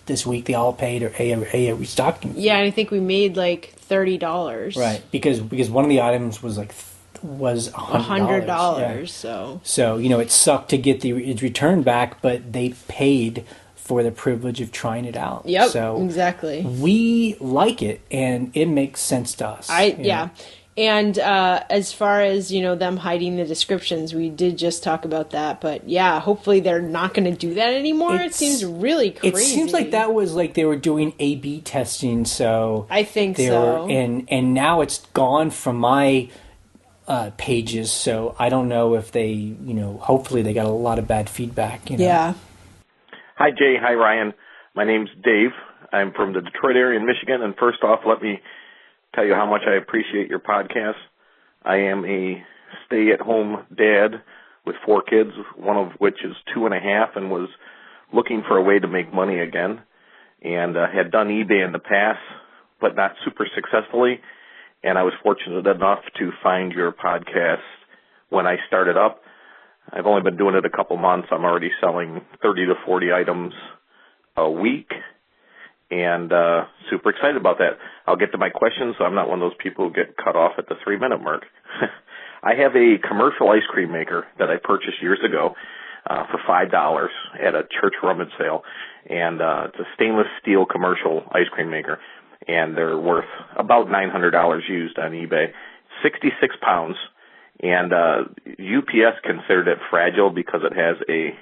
this week, they all paid a restocking fee. Yeah, and I think we made like $30. Right. Because one of the items was $100. So, it sucked to get its return back, but they paid for the privilege of trying it out. Yep, so exactly. We like it, and it makes sense to us. Yeah. And as far as, them hiding the descriptions, we did just talk about that. But yeah, hopefully they're not going to do that anymore. It seems really crazy. It seems like that was like they were doing A/B testing. So I think so. And now it's gone from my pages. So I don't know if they, hopefully they got a lot of bad feedback. Yeah. Hi, Jay. Hi, Ryan. My name's Dave. I'm from the Detroit area in Michigan. And first off, let me tell you how much I appreciate your podcast. I am a stay-at-home dad with 4 kids, one of which is 2.5, and was looking for a way to make money again, and had done eBay in the past, but not super successfully. And I was fortunate enough to find your podcast when I started up. I've only been doing it a couple months. I'm already selling 30 to 40 items a week, and super excited about that. I'll get to my questions, so I'm not one of those people who get cut off at the 3-minute mark. I have a commercial ice cream maker that I purchased years ago for $5 at a church rummage sale, and it's a stainless steel commercial ice cream maker, and they're worth about $900 used on eBay. 66 pounds, and UPS considered it fragile because it has a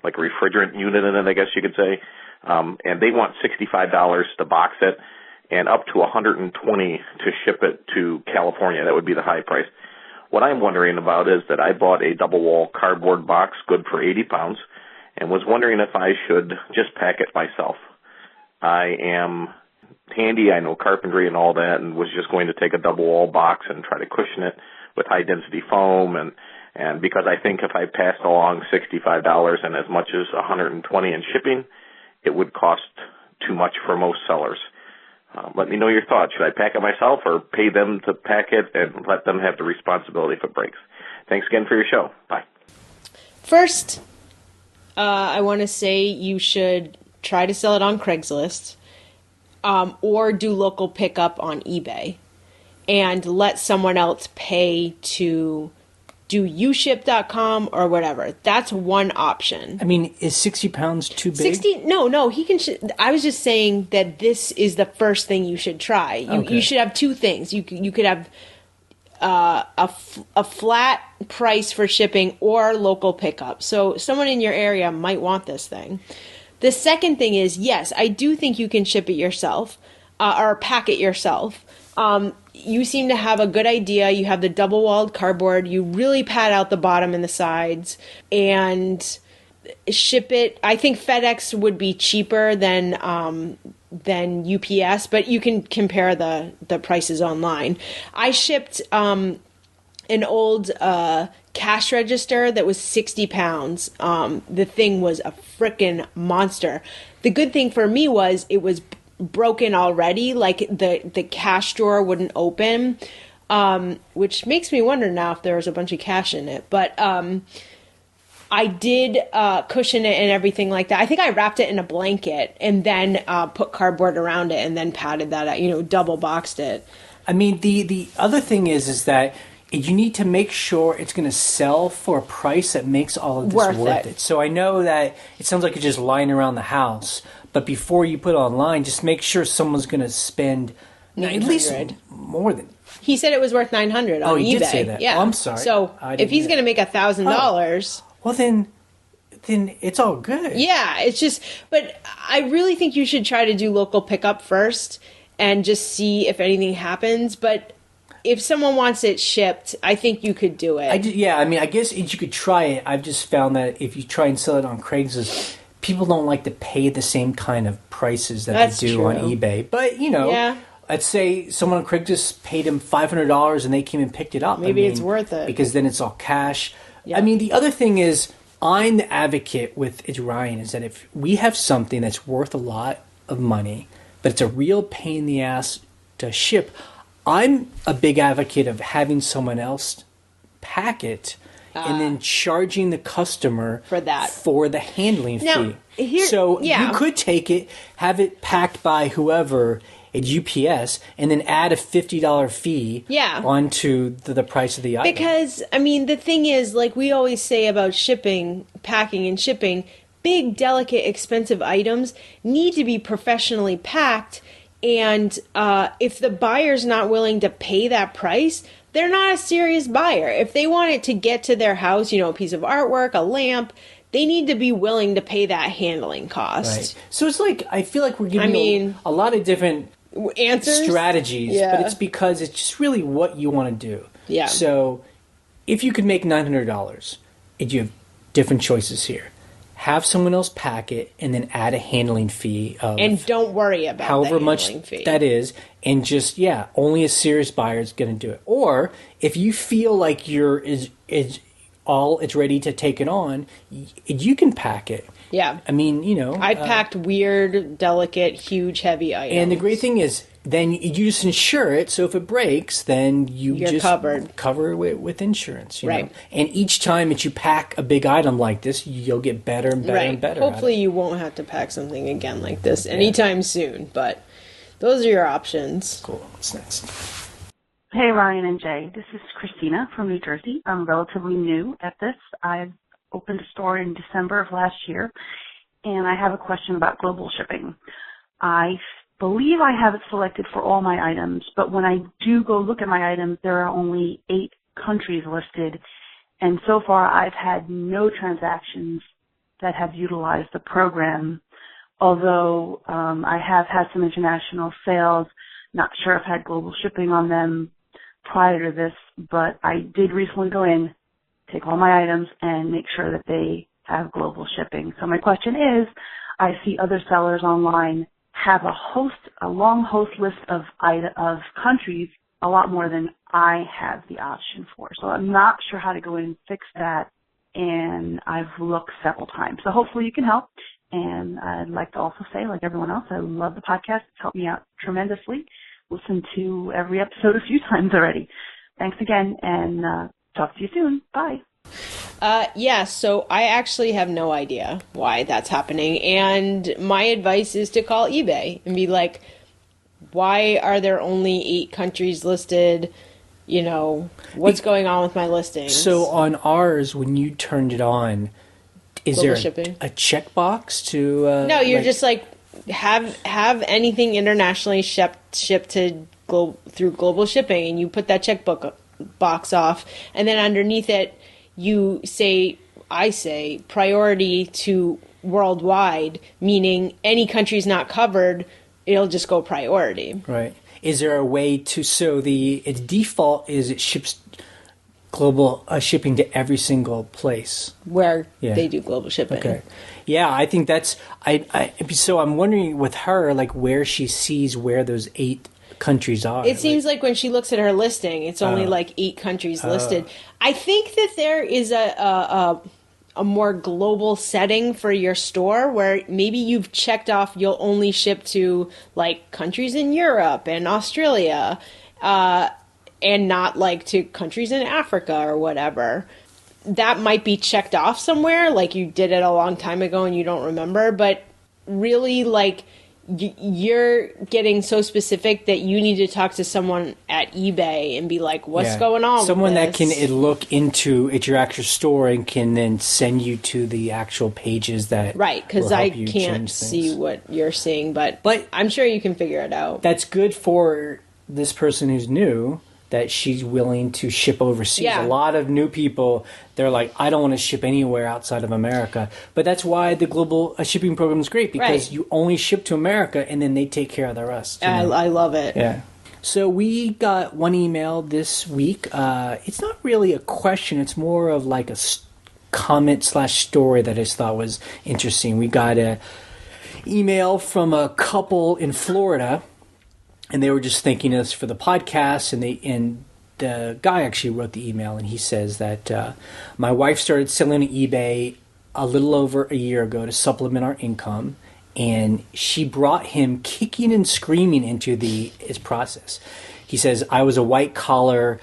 refrigerant unit in it, I guess you could say. And they want $65 to box it and up to $120 to ship it to California. That would be the high price. What I'm wondering about is that I bought a double wall cardboard box good for 80 pounds and was wondering if I should just pack it myself. I am handy, I know carpentry and all that, and was just going to take a double wall box and try to cushion it with high density foam, and because I think if I passed along $65 and as much as $120 in shipping, it would cost too much for most sellers. Let me know your thoughts. Should I pack it myself or pay them to pack it and let them have the responsibility if it breaks? Thanks again for your show. Bye. First, I want to say you should try to sell it on Craigslist or do local pickup on eBay and let someone else pay to do uship.com or whatever. That's one option. I mean, is 60 pounds too big? No, he can. I was just saying that this is the first thing you should try. You should have 2 things. You could have a flat price for shipping or local pickup. So someone in your area might want this thing. The second thing is, yes, I do think you can ship it yourself or pack it yourself. You seem to have a good idea. You have the double-walled cardboard. You really pad out the bottom and the sides and ship it. I think FedEx would be cheaper than UPS, but you can compare the prices online. I shipped an old cash register that was 60 pounds. The thing was a frickin' monster. The good thing for me was it was broken already, like the cash drawer wouldn't open, which makes me wonder now if there was a bunch of cash in it. But I did cushion it and everything like that. I think I wrapped it in a blanket and then put cardboard around it and then padded that out, double boxed it. I mean, the other thing is that you need to make sure it's going to sell for a price that makes all of this worth it. So I know that it sounds like you're just lying around the house, but before you put it online, just make sure someone's going to spend at least more than. He said it was worth $900 on eBay. Oh, he did say that. Yeah. Oh, I'm sorry. So if he's going to make $1,000, well then it's all good. Yeah, it's just. But I really think you should try to do local pickup first and just see if anything happens. But if someone wants it shipped, I think you could do it. I guess you could try it. I've just found that if you try and sell it on Craigslist, people don't like to pay the same kind of prices that they do on eBay. But, let's say someone on Craigslist paid him $500 and they came and picked it up. Maybe it's worth it. Because then it's all cash. Yeah. I mean, the other thing is, I'm the advocate with Ryan, is that if we have something that's worth a lot of money, but it's a real pain in the ass to ship, I'm a big advocate of having someone else pack it and then charging the customer for that, for the handling now, fee. You could take it, have it packed by whoever at UPS, and then add a $50 fee onto the price of the item. Because, I mean, the thing is, like we always say about shipping, packing and shipping, big, delicate, expensive items need to be professionally packed. And if the buyer's not willing to pay that price, they're not a serious buyer. If they want it to get to their house, a piece of artwork, a lamp, they need to be willing to pay that handling cost. Right. So it's like, I feel like we're giving a lot of different answers, strategies, but it's because it's just really what you want to do. Yeah. So if you could make $900, and you have different choices here. Have someone else pack it and then add a handling fee of, and don't worry about however the much fee. That is, and just only a serious buyer is going to do it. Or if you feel like it's ready to take it on, you can pack it. Yeah. I mean, I've packed weird, delicate, huge, heavy items. And the great thing is, then you just insure it. So if it breaks, then you're just cover it with insurance. You know? And each time that you pack a big item like this, you'll get better and better and better. Hopefully you won't have to pack something again like this anytime soon. But those are your options. Cool. What's next? Hey, Ryan and Jay. This is Christina from New Jersey. I'm relatively new at this. I've opened a store in December of last year, and I have a question about global shipping. I believe I have it selected for all my items, but when I do go look at my items, there are only 8 countries listed, and so far I've had no transactions that have utilized the program, although I have had some international sales. Not sure if I had global shipping on them prior to this, but I did recently go in, take all my items, and make sure that they have global shipping. So my question is, I see other sellers online have a long host list of countries, a lot more than I have the option for. So I'm not sure how to go in and fix that, and I've looked several times. So hopefully you can help. And I'd like to also say, like everyone else, I love the podcast. It's helped me out tremendously. Listened to every episode a few times already. Thanks again, and talk to you soon. Bye. So I actually have no idea why that's happening. And my advice is to call eBay and be like, why are there only 8 countries listed? What's going on with my listings? So on ours, when you turned it on, is global there shipping? A checkbox to... no, you're just like, have anything internationally shipped to through global shipping, and you put that checkbook box off, and then underneath it, I say priority to worldwide, meaning any country's not covered, it'll just go priority. Right. Is there a way to, its default is it ships global shipping to every single place where they do global shipping. Okay. Yeah, I think that's, so I'm wondering with her, like where she sees where those 8 countries are. It seems like when she looks at her listing, it's only like 8 countries listed. I think that there is a more global setting for your store where maybe you've checked off you'll only ship to like countries in Europe and Australia, and not like to countries in Africa or whatever. That might be checked off somewhere, like you did it a long time ago and you don't remember, but really like you're getting so specific that you need to talk to someone at eBay and be like, what's going on someone with that can look into at your actual store and can then send you to the actual pages that because I can't see what you're seeing, but I'm sure you can figure it out. That's good for this person who's new, that she's willing to ship overseas. A lot of new people, they're like, I don't want to ship anywhere outside of America. But that's why the global shipping program is great, because you only ship to America and then they take care of the rest. I love it. Yeah. So we got one email this week. It's not really a question. It's more of like a comment/story that I just thought was interesting. We got an email from a couple in Florida and they were just thanking us for the podcast, and the guy actually wrote the email, and he says that my wife started selling on eBay a little over a year ago to supplement our income, and she brought him kicking and screaming into his process. He says, I was a white-collar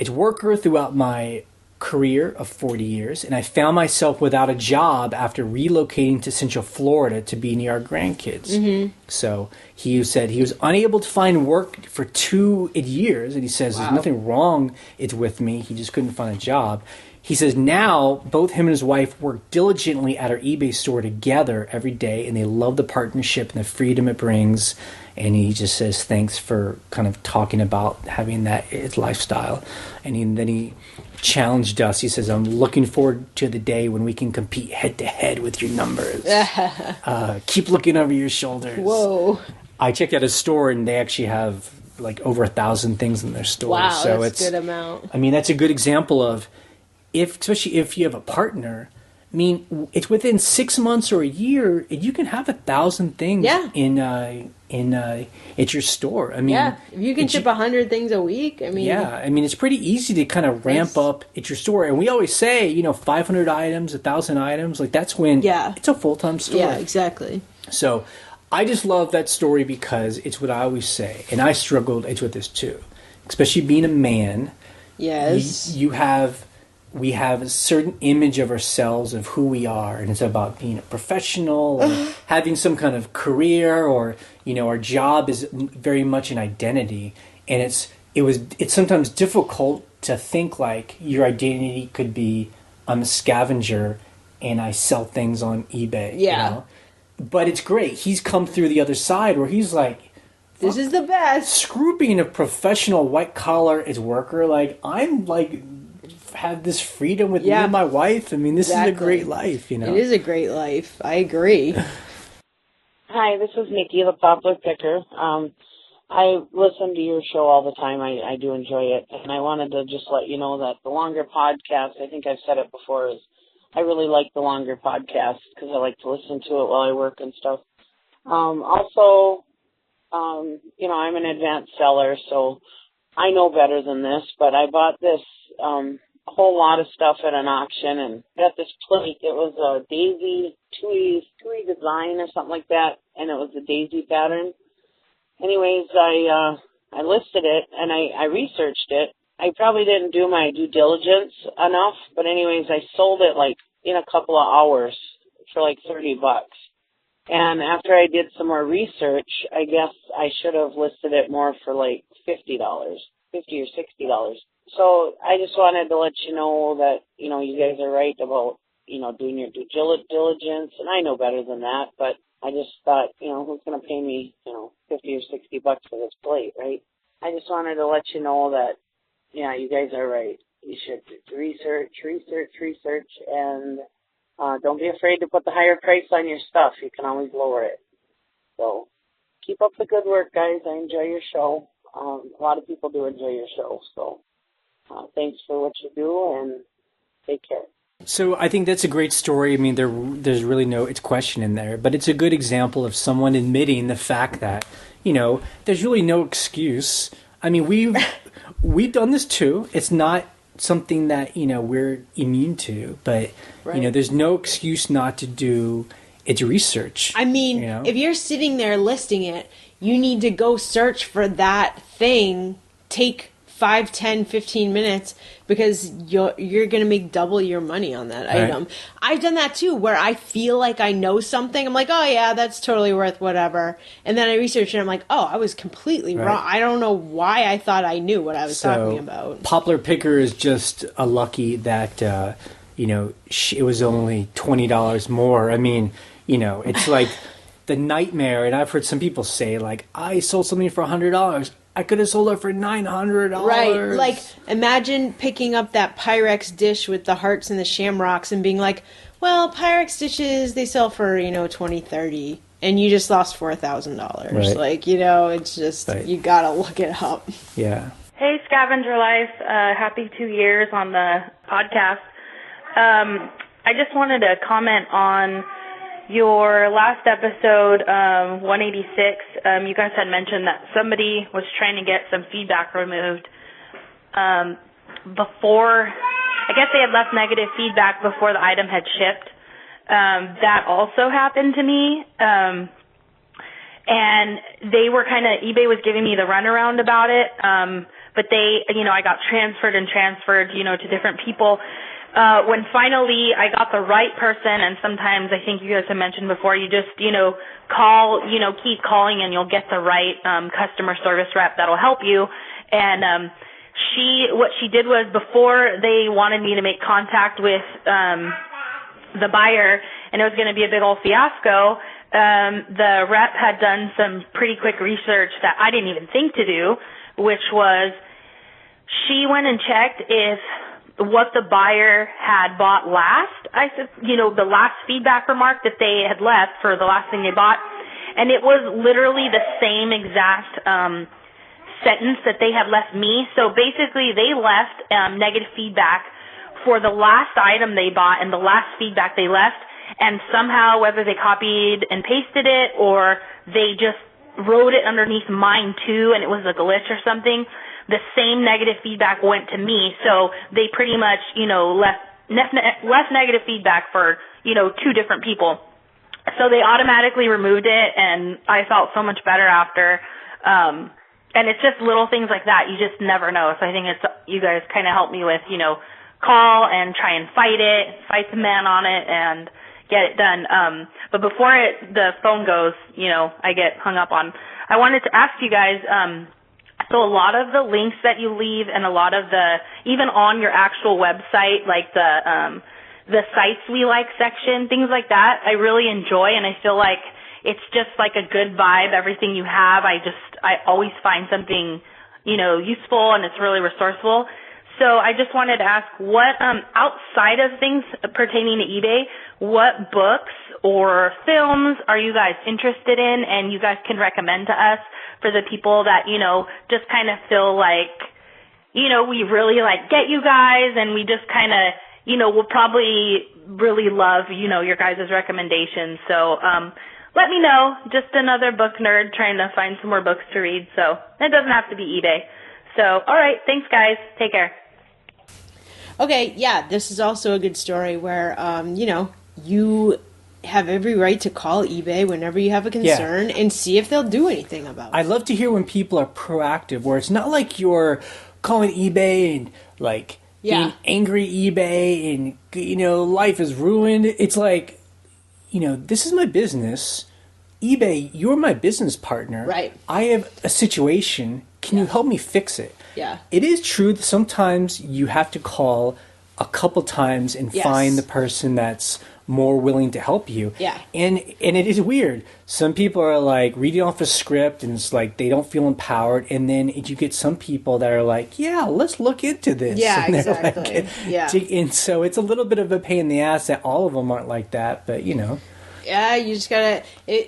worker throughout my career of 40 years, and I found myself without a job after relocating to Central Florida to be near our grandkids. Mm-hmm. So he said he was unable to find work for 2 years, and he says there's nothing wrong with me. He just couldn't find a job. He says now both him and his wife work diligently at our eBay store together every day, and they love the partnership and the freedom it brings. And he just says thanks for kind of talking about having that lifestyle. And then he challenged us. He says, I'm looking forward to the day when we can compete head-to-head with your numbers. Keep looking over your shoulders. Whoa. I checked out his store, and they actually have like over 1,000 things in their store. Wow, so that's a good amount. I mean, that's a good example of, especially if you have a partner, I mean, it's within 6 months or a year, you can have 1,000 things at your store. I mean, if you can ship 100 things a week, I mean, I mean, it's pretty easy to kind of ramp up at your store. And we always say, 500 items, 1,000 items, like that's when it's a full-time store. Yeah, exactly. So I just love that story because it's what I always say, and I struggled with this too, especially being a man. Yes, we have a certain image of ourselves of who we are, and it's about being a professional or having some kind of career, or our job is very much an identity, and it's sometimes difficult to think like your identity could be I'm a scavenger and I sell things on eBay. But it's great. He's come through the other side where he's like, this is the best. Screw being a professional white collar worker. Like I'm like have this freedom with me and my wife. I mean, this is a great life, It is a great life. I agree. Hi, this is Nikki, the poplar picker. I listen to your show all the time. I do enjoy it. And I wanted to just let you know that the longer podcast, I think I've said it before, is I really like the longer podcasts because I like to listen to it while I work and stuff. Also, I'm an advanced seller, so I know better than this, but I bought this a whole lot of stuff at an auction and got this plate. It was a daisy, Tui design or something like that, and it was a daisy pattern. Anyways, I listed it and I researched it. I probably didn't do my due diligence enough, but anyways, I sold it like in a couple of hours for like $30. And after I did some more research, I guess I should have listed it more for like $50 or $60. So I just wanted to let you know that, you guys are right about, doing your due diligence. And I know better than that, but I just thought, who's going to pay me, 50 or $60 for this plate, right? I just wanted to let you know that, you guys are right. You should research, and don't be afraid to put the higher price on your stuff. You can always lower it. So keep up the good work, guys. I enjoy your show. A lot of people do enjoy your show. So thanks for what you do, and take care. So I think that's a great story. I mean, there's really no question in there, but it's a good example of someone admitting the fact that, there's really no excuse. I mean, we've done this too. It's not something that, we're immune to, but, there's no excuse not to do its research. I mean, if you're sitting there listing it, you need to go search for that thing, take 5, 10, 15 minutes, because you're going to make double your money on that item. I've done that too, where I feel like I know something. I'm like, oh yeah, that's totally worth whatever. And then I research and I'm like, oh, I was completely wrong. I don't know why I thought I knew what I was talking about. Poplar Picker is just lucky that, it was only $20 more. I mean, it's like the nightmare. And I've heard some people say, like, I sold something for $100. I could have sold it for $900. Right. Like, imagine picking up that Pyrex dish with the hearts and the shamrocks and being like, well, Pyrex dishes, they sell for, $20, $30. And you just lost $4,000. Right. Like, it's just, you got to look it up. Yeah. Hey, Scavenger Life. Happy 2 years on the podcast. I just wanted to comment on your last episode, 186, you guys had mentioned that somebody was trying to get some feedback removed before, I guess they had left negative feedback before the item had shipped. That also happened to me. And they were eBay was giving me the runaround about it. But I got transferred to different people. When finally I got the right person, and sometimes I think you guys have mentioned before, you just, call, keep calling and you'll get the right customer service rep that'll help you. And what she did was, before they wanted me to make contact with the buyer, and it was going to be a big old fiasco, the rep had done some pretty quick research that I didn't even think to do, which was she went and checked if what the buyer had bought last. I said, the last feedback remark that they had left for the last thing they bought. And it was literally the same exact sentence that they had left me. So basically they left negative feedback for the last item they bought and the last feedback they left. And somehow, whether they copied and pasted it or they just wrote it underneath mine too, and it was a glitch or something, the same negative feedback went to me. So they pretty much, left negative feedback for, two different people. So they automatically removed it, and I felt so much better after. And it's just little things like that. You just never know. So I think you guys kind of helped me with, call and try and fight the man on it and get it done. But before the phone goes, I get hung up on, I wanted to ask you guys, so a lot of the links that you leave and a lot of even on your actual website, like the sites we like section, things like that, I really enjoy, and I feel like it's just like a good vibe, everything you have. I always find something, useful, and it's really resourceful. So I just wanted to ask, what, outside of things pertaining to eBay, what books or films are you guys interested in and you guys can recommend to us for the people that, just kind of feel like, we really get you guys, and we just kind of, we'll probably really love, your guys' recommendations. So, let me know. Just another book nerd trying to find some more books to read. So it doesn't have to be eBay. So, all right. Thanks, guys. Take care. Okay, yeah, this is also a good story where, you have every right to call eBay whenever you have a concern and see if they'll do anything about it. I love to hear when people are proactive, where it's not like you're calling eBay and being angry eBay and, life is ruined. It's like, this is my business. eBay, you're my business partner. Right. I have a situation. Can you help me fix it? Yeah. It is true that sometimes you have to call a couple times and find the person that's more willing to help you. Yeah. And it is weird. Some people are like reading off a script and it's like they don't feel empowered. And then you get some people that are like, yeah, let's look into this. Yeah, and exactly. And so it's a little bit of a pain in the ass that all of them aren't like that. But, Yeah, you just gotta,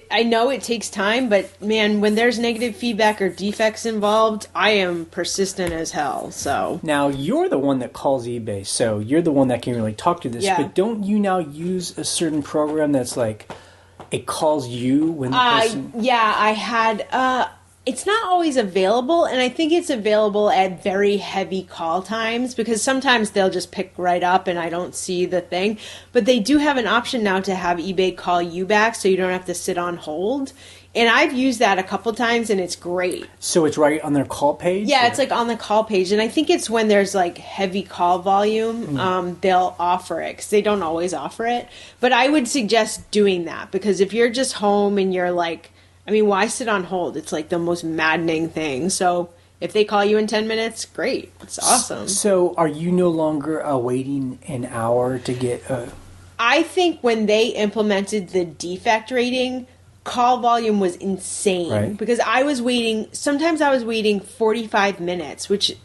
I know it takes time, but man, when there's negative feedback or defects involved, I am persistent as hell, so. Now, you're the one that calls eBay, so you're the one that can really talk to this, but don't you now use a certain program that's like, it calls you when the person... Yeah, I had, it's not always available, and I think it's available at very heavy call times, because sometimes they'll just pick right up and I don't see the thing. But they do have an option now to have eBay call you back so you don't have to sit on hold. And I've used that a couple times, and it's great. So it's right on their call page? Yeah, it's like on the call page. And I think it's when there's like heavy call volume, they'll offer it, because they don't always offer it. But I would suggest doing that, because if you're just home and you're like, why sit on hold? It's like the most maddening thing. So if they call you in 10 minutes, great. It's awesome. So are you no longer waiting an hour to get a... I think when they implemented the defect rating, call volume was insane. Right. Because sometimes I was waiting 45 minutes, which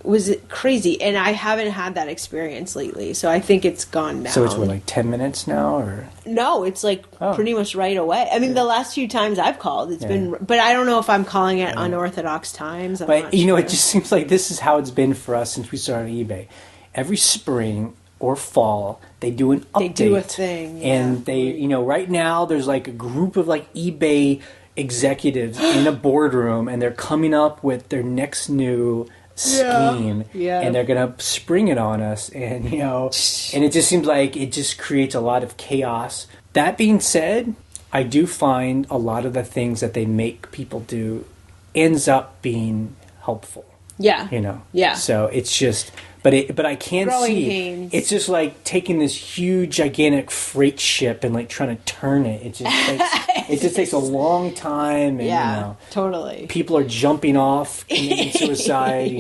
was crazy. And I haven't had that experience lately. So I think it's gone down. So it's like 10 minutes now? Or no, it's like pretty much right away. The last few times I've called, it's been... But I don't know if I'm calling at unorthodox times. But, it just seems like this is how it's been for us since we started eBay. Every spring, or fall, they do an update. They do a thing, and they, right now there's like a group of like eBay executives in a boardroom, and they're coming up with their next new scheme, and they're gonna spring it on us, and and it just seems like it just creates a lot of chaos. That being said, I do find a lot of the things that they make people do ends up being helpful. Yeah. So it's just, but I can't Growing see. pains. It's just like taking this huge, gigantic freight ship and like trying to turn it. It just takes a long time. And, totally. People are jumping off, committing suicide.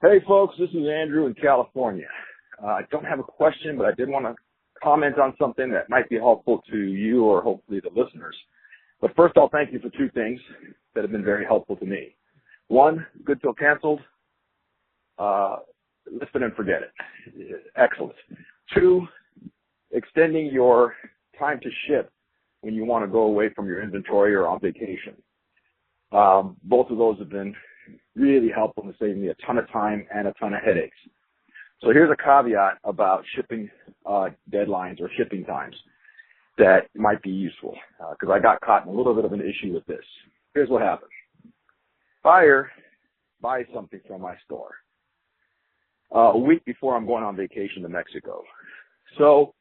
Hey, folks, this is Andrew in California. I don't have a question, but I did want to comment on something that might be helpful to you or hopefully the listeners. But first, I'll thank you for two things that have been very helpful to me. One, good till canceled. List it and forget it. Excellent. Two, extending your time to ship when you want to go away from your inventory or on vacation. Both of those have been really helpful in saving me a ton of time and a ton of headaches. So here's a caveat about shipping deadlines or shipping times that might be useful, because I got caught in a little bit of an issue with this. Here's what happened. Buyer buys something from my store a week before I'm going on vacation to Mexico. So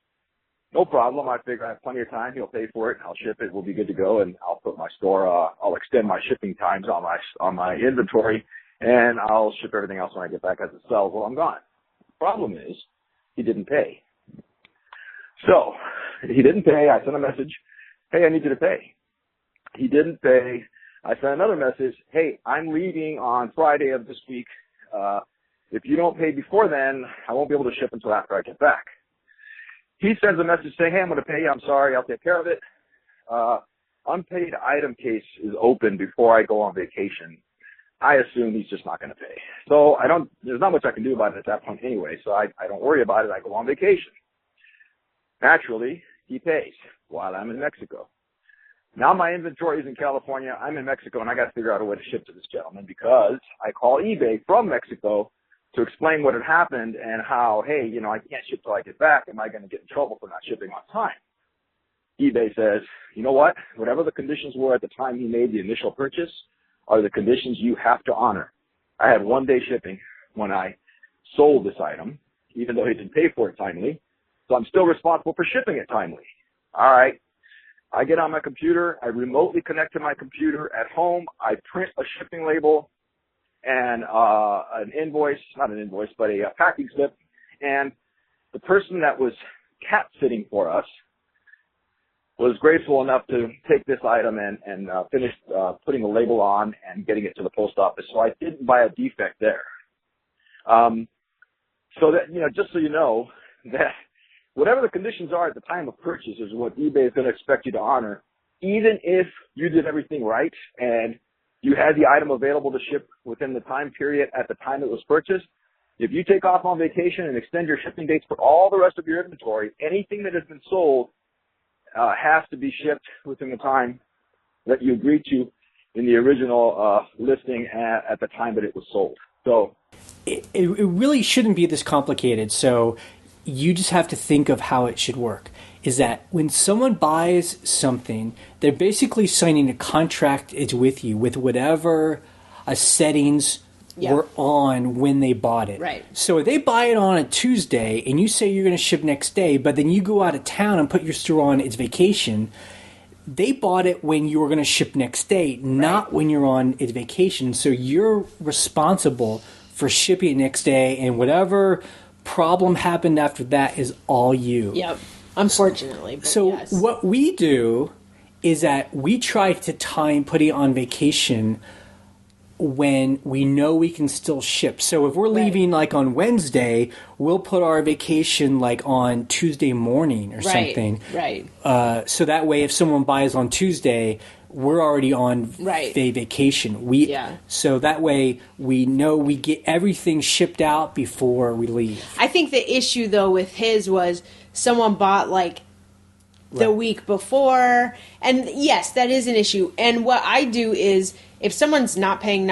no problem. I figure I have plenty of time. He'll pay for it. I'll ship it. We'll be good to go. And I'll put my store, I'll extend my shipping times on my inventory, and I'll ship everything else when I get back as it sells while I'm gone. Problem is, he didn't pay. So he didn't pay. I sent a message, hey, I need you to pay. He didn't pay. I sent another message, hey, I'm leaving on Friday of this week. If you don't pay before then, I won't be able to ship until after I get back. He sends a message saying, hey, I'm going to pay you. I'm sorry. I'll take care of it. Unpaid item case is open before I go on vacation. I assume he's just not going to pay. So there's not much I can do about it at that point anyway, so I don't worry about it. I go on vacation. Naturally, he pays while I'm in Mexico. Now my inventory is in California. I'm in Mexico, and I got to figure out a way to ship to this gentleman because I call eBay from Mexico to explain what had happened and how, hey, I can't ship till I get back. Am I going to get in trouble for not shipping on time? eBay says, you know what? Whatever the conditions were at the time he made the initial purchase are the conditions you have to honor. I had 1 day shipping when I sold this item, even though he didn't pay for it timely. So I'm still responsible for shipping it timely. All right. I get on my computer. I remotely connect to my computer at home. I print a shipping label and an invoice, not an invoice, but a packing slip. And the person that was cat sitting for us was grateful enough to take this item and finish putting the label on and getting it to the post office. So I didn't buy a defect there. So that, just so you know, that whatever the conditions are at the time of purchase is what eBay is going to expect you to honor, even if you did everything right and you had the item available to ship within the time period at the time it was purchased. If you take off on vacation and extend your shipping dates for all the rest of your inventory, anything that has been sold has to be shipped within the time that you agreed to in the original listing at the time that it was sold. So it really shouldn't be this complicated. So you just have to think of how it should work. Is that when someone buys something, they're basically signing a contract with you with whatever settings were on when they bought it. Right. So if they buy it on a Tuesday and you say you're going to ship next day, but then you go out of town and put your store on its vacation, they bought it when you were going to ship next day, not when you're on its vacation. So you're responsible for shipping it next day, and whatever problem happened after that is all you. Yep. Unfortunately. But so yes. What we do is that we try to time putting it on vacation when we know we can still ship. So if we're leaving like on Wednesday, we'll put our vacation like on Tuesday morning or something. Right. So that way if someone buys on Tuesday, we're already on vacation. So that way we know we get everything shipped out before we leave. I think the issue though with his was someone bought like the week before, and yes, that is an issue. And what I do is if someone's not paying,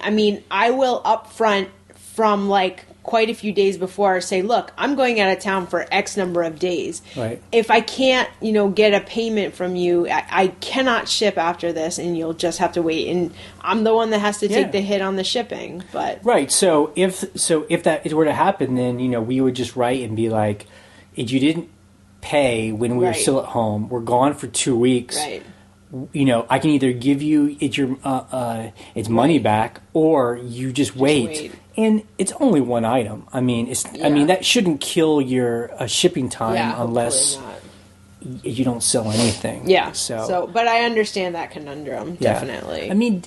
I mean, I will upfront from like quite a few days before, say, look, I'm going out of town for X number of days. Right. If I can't, get a payment from you, I cannot ship after this, and you'll just have to wait. And I'm the one that has to take the hit on the shipping. But right. So if that were to happen, then we would just write and be like, if you didn't pay when we were still at home, we're gone for 2 weeks. Right. I can either give you its money back, or you just wait. And it's only one item. I mean, that shouldn't kill your shipping time unless you don't sell anything. Yeah. So, but I understand that conundrum, definitely. I mean,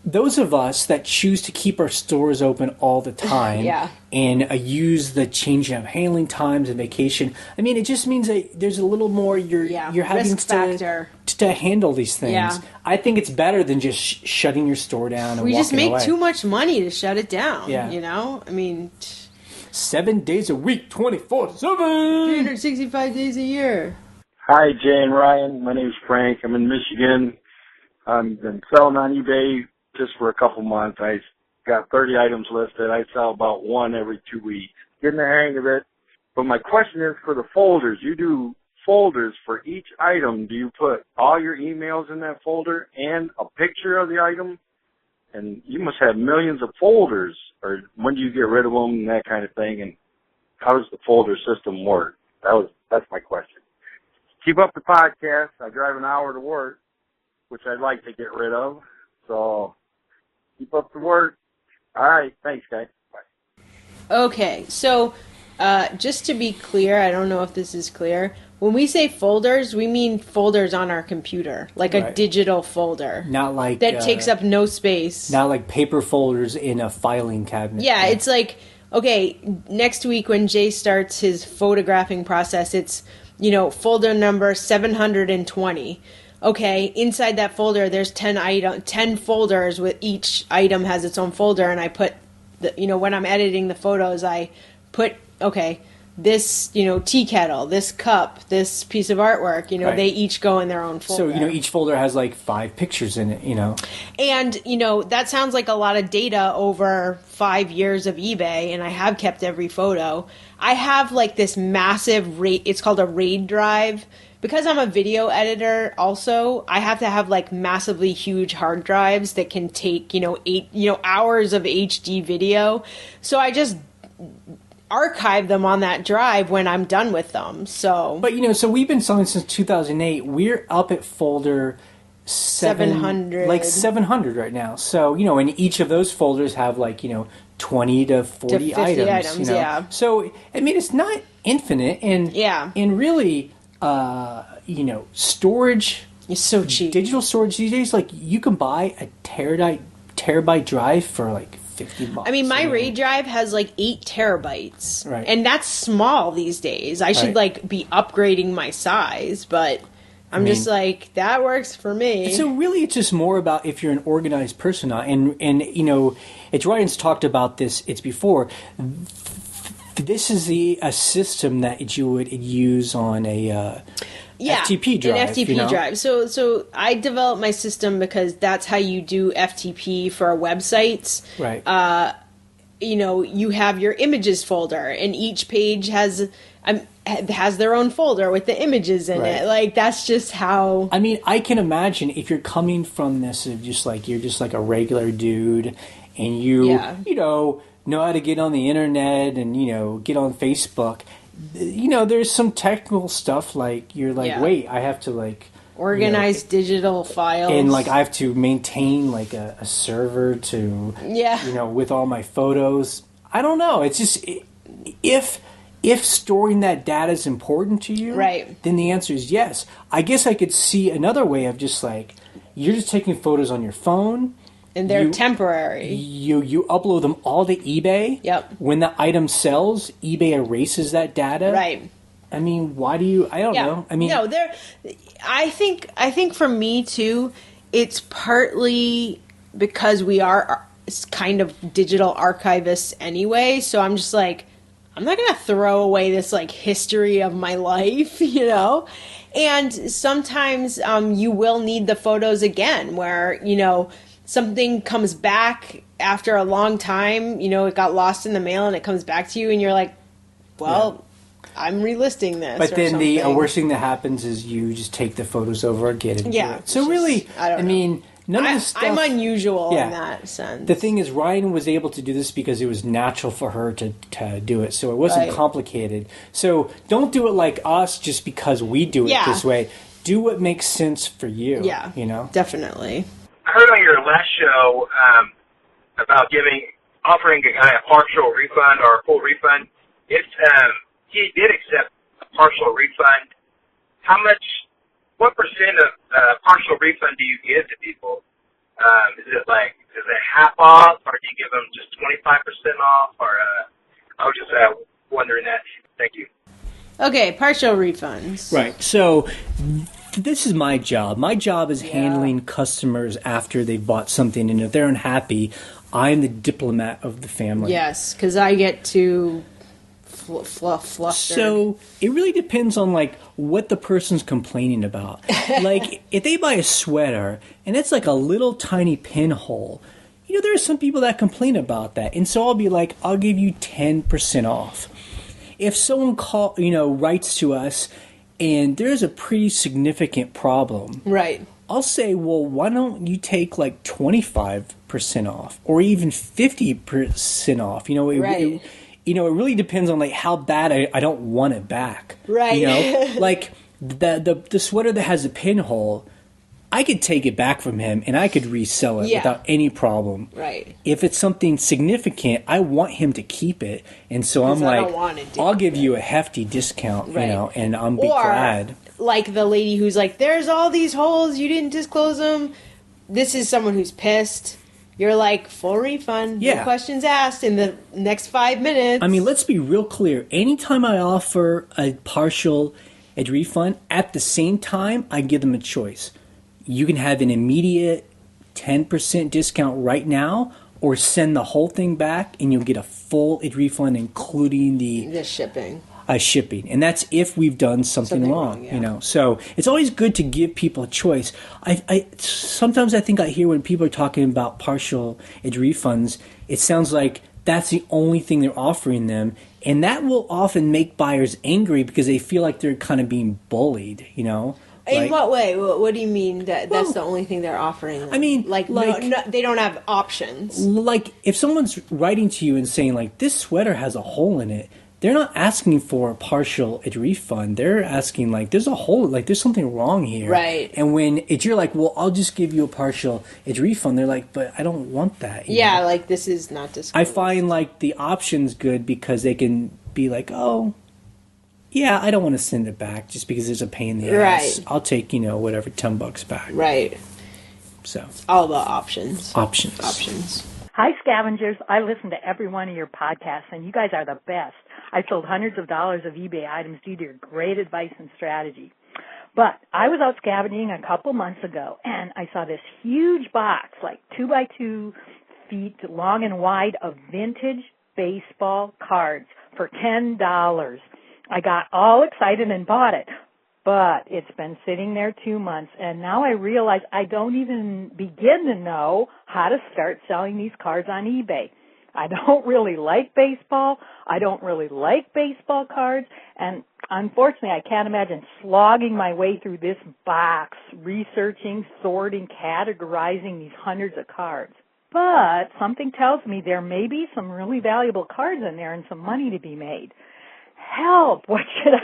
those of us that choose to keep our stores open all the time and use the changing of handling times and vacation, I mean, it just means that there's a little more you're having to handle these things. Yeah. I think it's better than just shutting your store down and we just make away. too much money to shut it down. Yeah. I mean, 7 days a week, 24/7, 365 days a year. Hi, Jay and Ryan. My name is Frank. I'm in Michigan. I've been selling on eBay just for a couple months. I got 30 items listed. I sell about one every 2 weeks. Getting the hang of it. But my question is for the folders. You do folders for each item. Do you put all your emails in that folder and a picture of the item? And you must have millions of folders. Or when do you get rid of them and that kind of thing? And how does the folder system work? That's my question. Keep up the podcast. I drive an hour to work, which I'd like to get rid of. So keep up the work. All right. Thanks, guys. Bye. Okay. So just to be clear, I don't know if this is clear. When we say folders, we mean folders on our computer, like a digital folder. Not like... that takes up no space. Not like paper folders in a filing cabinet. Yeah, it's like, okay, next week when Jay starts his photographing process, it's, folder number 720. Okay, inside that folder, there's 10 folders with each item has its own folder, and I put, when I'm editing the photos, I put, this, tea kettle, this cup, this piece of artwork, they each go in their own folder. So, each folder has like 5 pictures in it, And, that sounds like a lot of data over 5 years of eBay, and I have kept every photo. I have like this massive it's called a RAID drive. Because I'm a video editor also, I have to have like massively huge hard drives that can take, 8, hours of HD video. So I just archive them on that drive when I'm done with them. So, but so we've been selling since 2008. We're up at folder 700, like 700 right now. So and each of those folders have like 20 to 40 to 50 items. Yeah. So I mean, it's not infinite, and and really, storage is so cheap. Digital storage these days, like you can buy a terabyte drive for like $50. I mean, my RAID drive has like 8 terabytes. Right. And that's small these days. I should like be upgrading my size, but I'm just like, that works for me. So really it's just more about if you're an organized person. And it's Ryan's talked about this, it's before. This is a system that you would use on a FTP drive. An FTP drive. So I developed my system because that's how you do FTP for websites. Right. You have your images folder, and each page has their own folder with the images in it. Like, that's just how... I mean, I can imagine if you're coming from this of just like, you're just like a regular dude, and you know how to get on the internet and, get on Facebook. There's some technical stuff like you're like, wait, I have to like organize digital files, and like I have to maintain like a server to with all my photos. I don't know. It's just if storing that data is important to you, then the answer is yes. I guess I could see another way of just like you're just taking photos on your phone. And they're temporary. You upload them all to eBay. Yep. When the item sells, eBay erases that data. Right. I mean, why do you? I don't know. I mean, no. I think for me too, it's partly because we are kind of digital archivists anyway. So I'm just like, I'm not gonna throw away this like history of my life, And sometimes you will need the photos again, where something comes back after a long time, you know, it got lost in the mail and it comes back to you and you're like, well, I'm relisting this. But then the something. worst thing that happens is you just take the photos over again and do it. So just, really, I mean, none of the stuff... I'm unusual in that sense. The thing is, Ryan was able to do this because it was natural for her to do it. So it wasn't complicated. So don't do it like us just because we do it this way. Do what makes sense for you. Yeah, you know? Definitely. I heard on your last show about offering a guy a partial refund or a full refund. If he did accept a partial refund, what percent of partial refund do you give to people? Is it half off, or do you give them just 25% off? Or I was just wondering that. Thank you. Okay, partial refunds. Right. So this is my job. My job is handling customers after they've bought something, and if they're unhappy, I'm the diplomat of the family. Yes, because I get to flustered. So it really depends on like what the person's complaining about. Like if they buy a sweater and it's like a little tiny pinhole, you know, there are some people that complain about that, and so I'll be like, I'll give you 10% off. If someone writes to us and there's a pretty significant problem, right? I'll say, well, why don't you take like 25% off or even 50% off? You know, it really depends on like how bad I don't want it back. Right. You know, like the sweater that has a pinhole, I could take it back from him and I could resell it without any problem. Right. If it's something significant, I want him to keep it, and so I'm like, I'll give you a hefty discount, you know, and I'm glad. Like the lady who's like, there's all these holes, you didn't disclose them. This is someone who's pissed. You're like, full refund, no questions asked in the next 5 minutes. I mean, let's be real clear. Anytime I offer a partial refund, at the same time, I give them a choice. You can have an immediate 10% discount right now, or send the whole thing back and you'll get a full refund, including the shipping. Shipping, and that's if we've done something wrong, you know. So it's always good to give people a choice. Sometimes I think I hear when people are talking about partial refunds, it sounds like that's the only thing they're offering them, and that will often make buyers angry because they feel like they're kind of being bullied, you know. In what way? What do you mean that's the only thing they're offering them? I mean, no, they don't have options. Like if someone's writing to you and saying like, this sweater has a hole in it, they're not asking for a partial refund. They're asking like, there's a hole, like there's something wrong here. Right. And when you're like, well, I'll just give you a partial refund, they're like, but I don't want that. You know? Like this is not disclosed. I find like the option's good because they can be like, oh, yeah, I don't want to send it back just because there's a pain in the ass. I'll take, whatever, $10 back. Right. So. It's all about options. Options. Hi, Scavengers. I listen to every one of your podcasts, and you guys are the best. I sold hundreds of dollars of eBay items due to your great advice and strategy. But I was out scavenging a couple months ago, and I saw this huge box, like 2 by 2 feet long and wide, of vintage baseball cards for $10. I got all excited and bought it. But it's been sitting there 2 months, and now I realize I don't even begin to know how to start selling these cards on eBay. I don't really like baseball. I don't really like baseball cards, and unfortunately, I can't imagine slogging my way through this box, researching, sorting, categorizing these hundreds of cards. But something tells me there may be some really valuable cards in there and some money to be made. Help! What should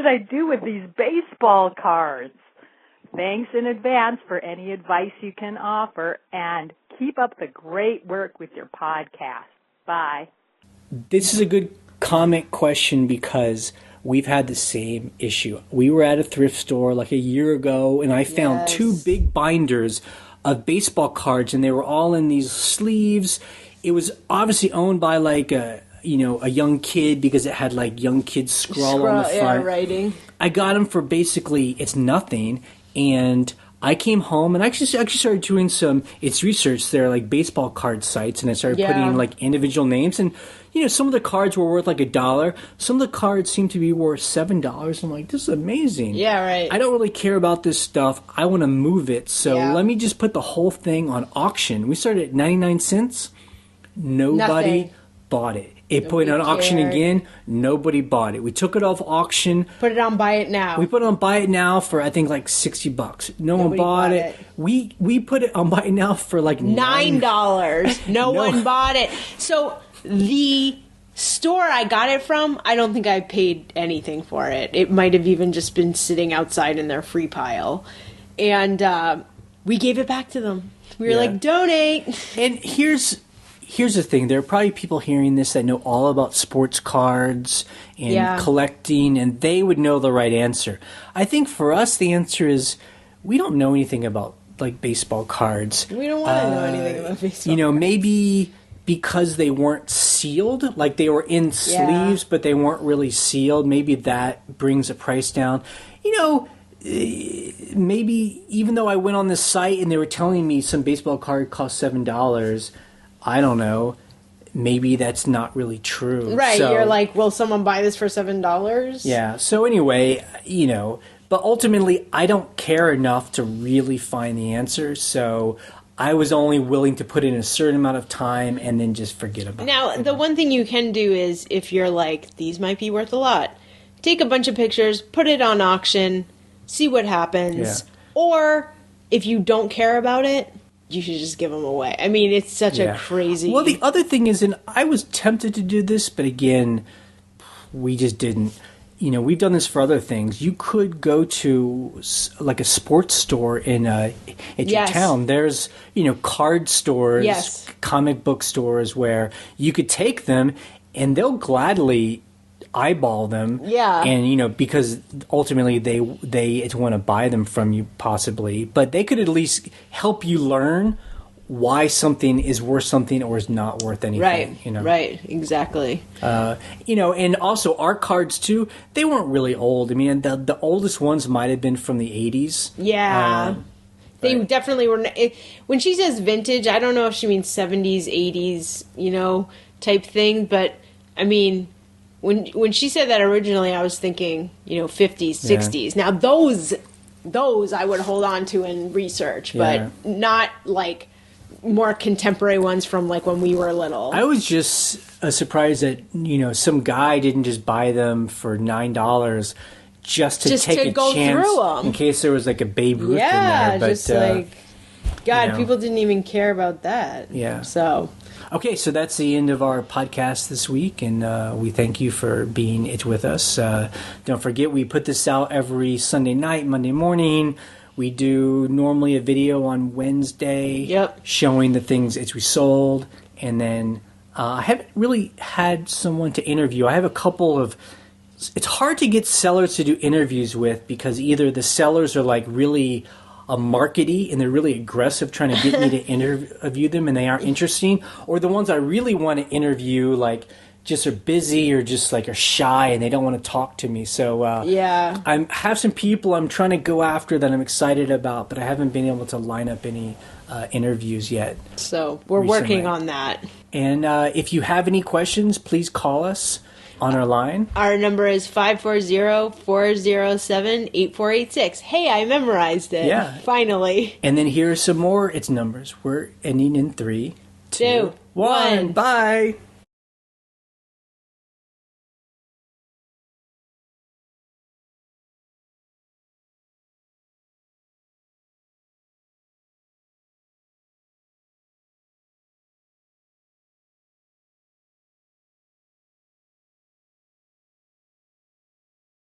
I do with these baseball cards? Thanks in advance for any advice you can offer, and keep up the great work with your podcast. Bye. This is a good comment question because we've had the same issue. We were at a thrift store like a year ago, and I found 2 big binders of baseball cards, and they were all in these sleeves. It was obviously owned by like a young kid because it had like young kids scrawl on the front. Writing. I got them for basically it's nothing, and I came home and actually started doing it's research. There are like baseball card sites, and I started putting in like individual names. And, some of the cards were worth like $1. Some of the cards seem to be worth $7. I'm like, this is amazing. Yeah, right. I don't really care about this stuff. I want to move it. So let me just put the whole thing on auction. We started at 99 cents. Nobody bought it. It put it on auction again. Nobody bought it. We took it off auction. Put it on Buy It Now. We put it on Buy It Now for I think like $60. Nobody one bought it. We put it on Buy It Now for like $9. No one bought it. So the store I got it from, I don't think I paid anything for it. It might have even just been sitting outside in their free pile, and we gave it back to them. We were like, donate. And here's the thing. There are probably people hearing this that know all about sports cards and collecting, and they would know the right answer. I think for us, the answer is we don't know anything about like baseball cards. We don't want to know anything about baseball cards. Maybe because they weren't sealed, like they were in sleeves, but they weren't really sealed. Maybe that brings the price down. Maybe even though I went on this site and they were telling me some baseball card cost $7, I don't know. Maybe that's not really true. Right. So, you're like, will someone buy this for $7? Yeah. So anyway, but ultimately I don't care enough to really find the answer. So I was only willing to put in a certain amount of time and then just forget about it. Now, the one thing you can do is if you're like, these might be worth a lot, take a bunch of pictures, put it on auction, see what happens. Yeah. Or if you don't care about it, you should just give them away. I mean, it's such a crazy... Well, the other thing is, and I was tempted to do this, but again, we just didn't. We've done this for other things. You could go to like a sports store at your town. There's, card stores, comic book stores where you could take them and they'll gladly eyeball them. Yeah. And, because ultimately they want to buy them from you possibly, but they could at least help you learn why something is worth something or is not worth anything. Right. Right. Exactly. And also our cards too, they weren't really old. I mean, the oldest ones might have been from the 80s. Yeah. They definitely were. When she says vintage, I don't know if she means 70s, 80s, type thing. But I mean, when she said that originally, I was thinking, 50s, 60s. Now those I would hold on to and research, but not like more contemporary ones from like when we were little. I was just surprised that some guy didn't just buy them for $9 just to take a chance in case there was like a Babe Ruth in there. But, just God, people didn't even care about that. Yeah. So. Okay, so that's the end of our podcast this week, and we thank you for being with us. Don't forget, we put this out every Sunday night, Monday morning. We do normally a video on Wednesday showing the things we sold, and then I haven't really had someone to interview. I have a couple of... It's hard to get sellers to do interviews with because either the sellers are like really... markety and they're really aggressive trying to get me to interview them and they aren't interesting, or the ones I really want to interview like just are busy or just like are shy and they don't want to talk to me. So I have some people I'm trying to go after that I'm excited about, but I haven't been able to line up any interviews yet. So we're working on that. And if you have any questions, please call us on our line. Our number is 540-407-8486. Hey, I memorized it. Yeah. Finally. And then here are some more. It's numbers. We're ending in 3, 2, 1. Bye.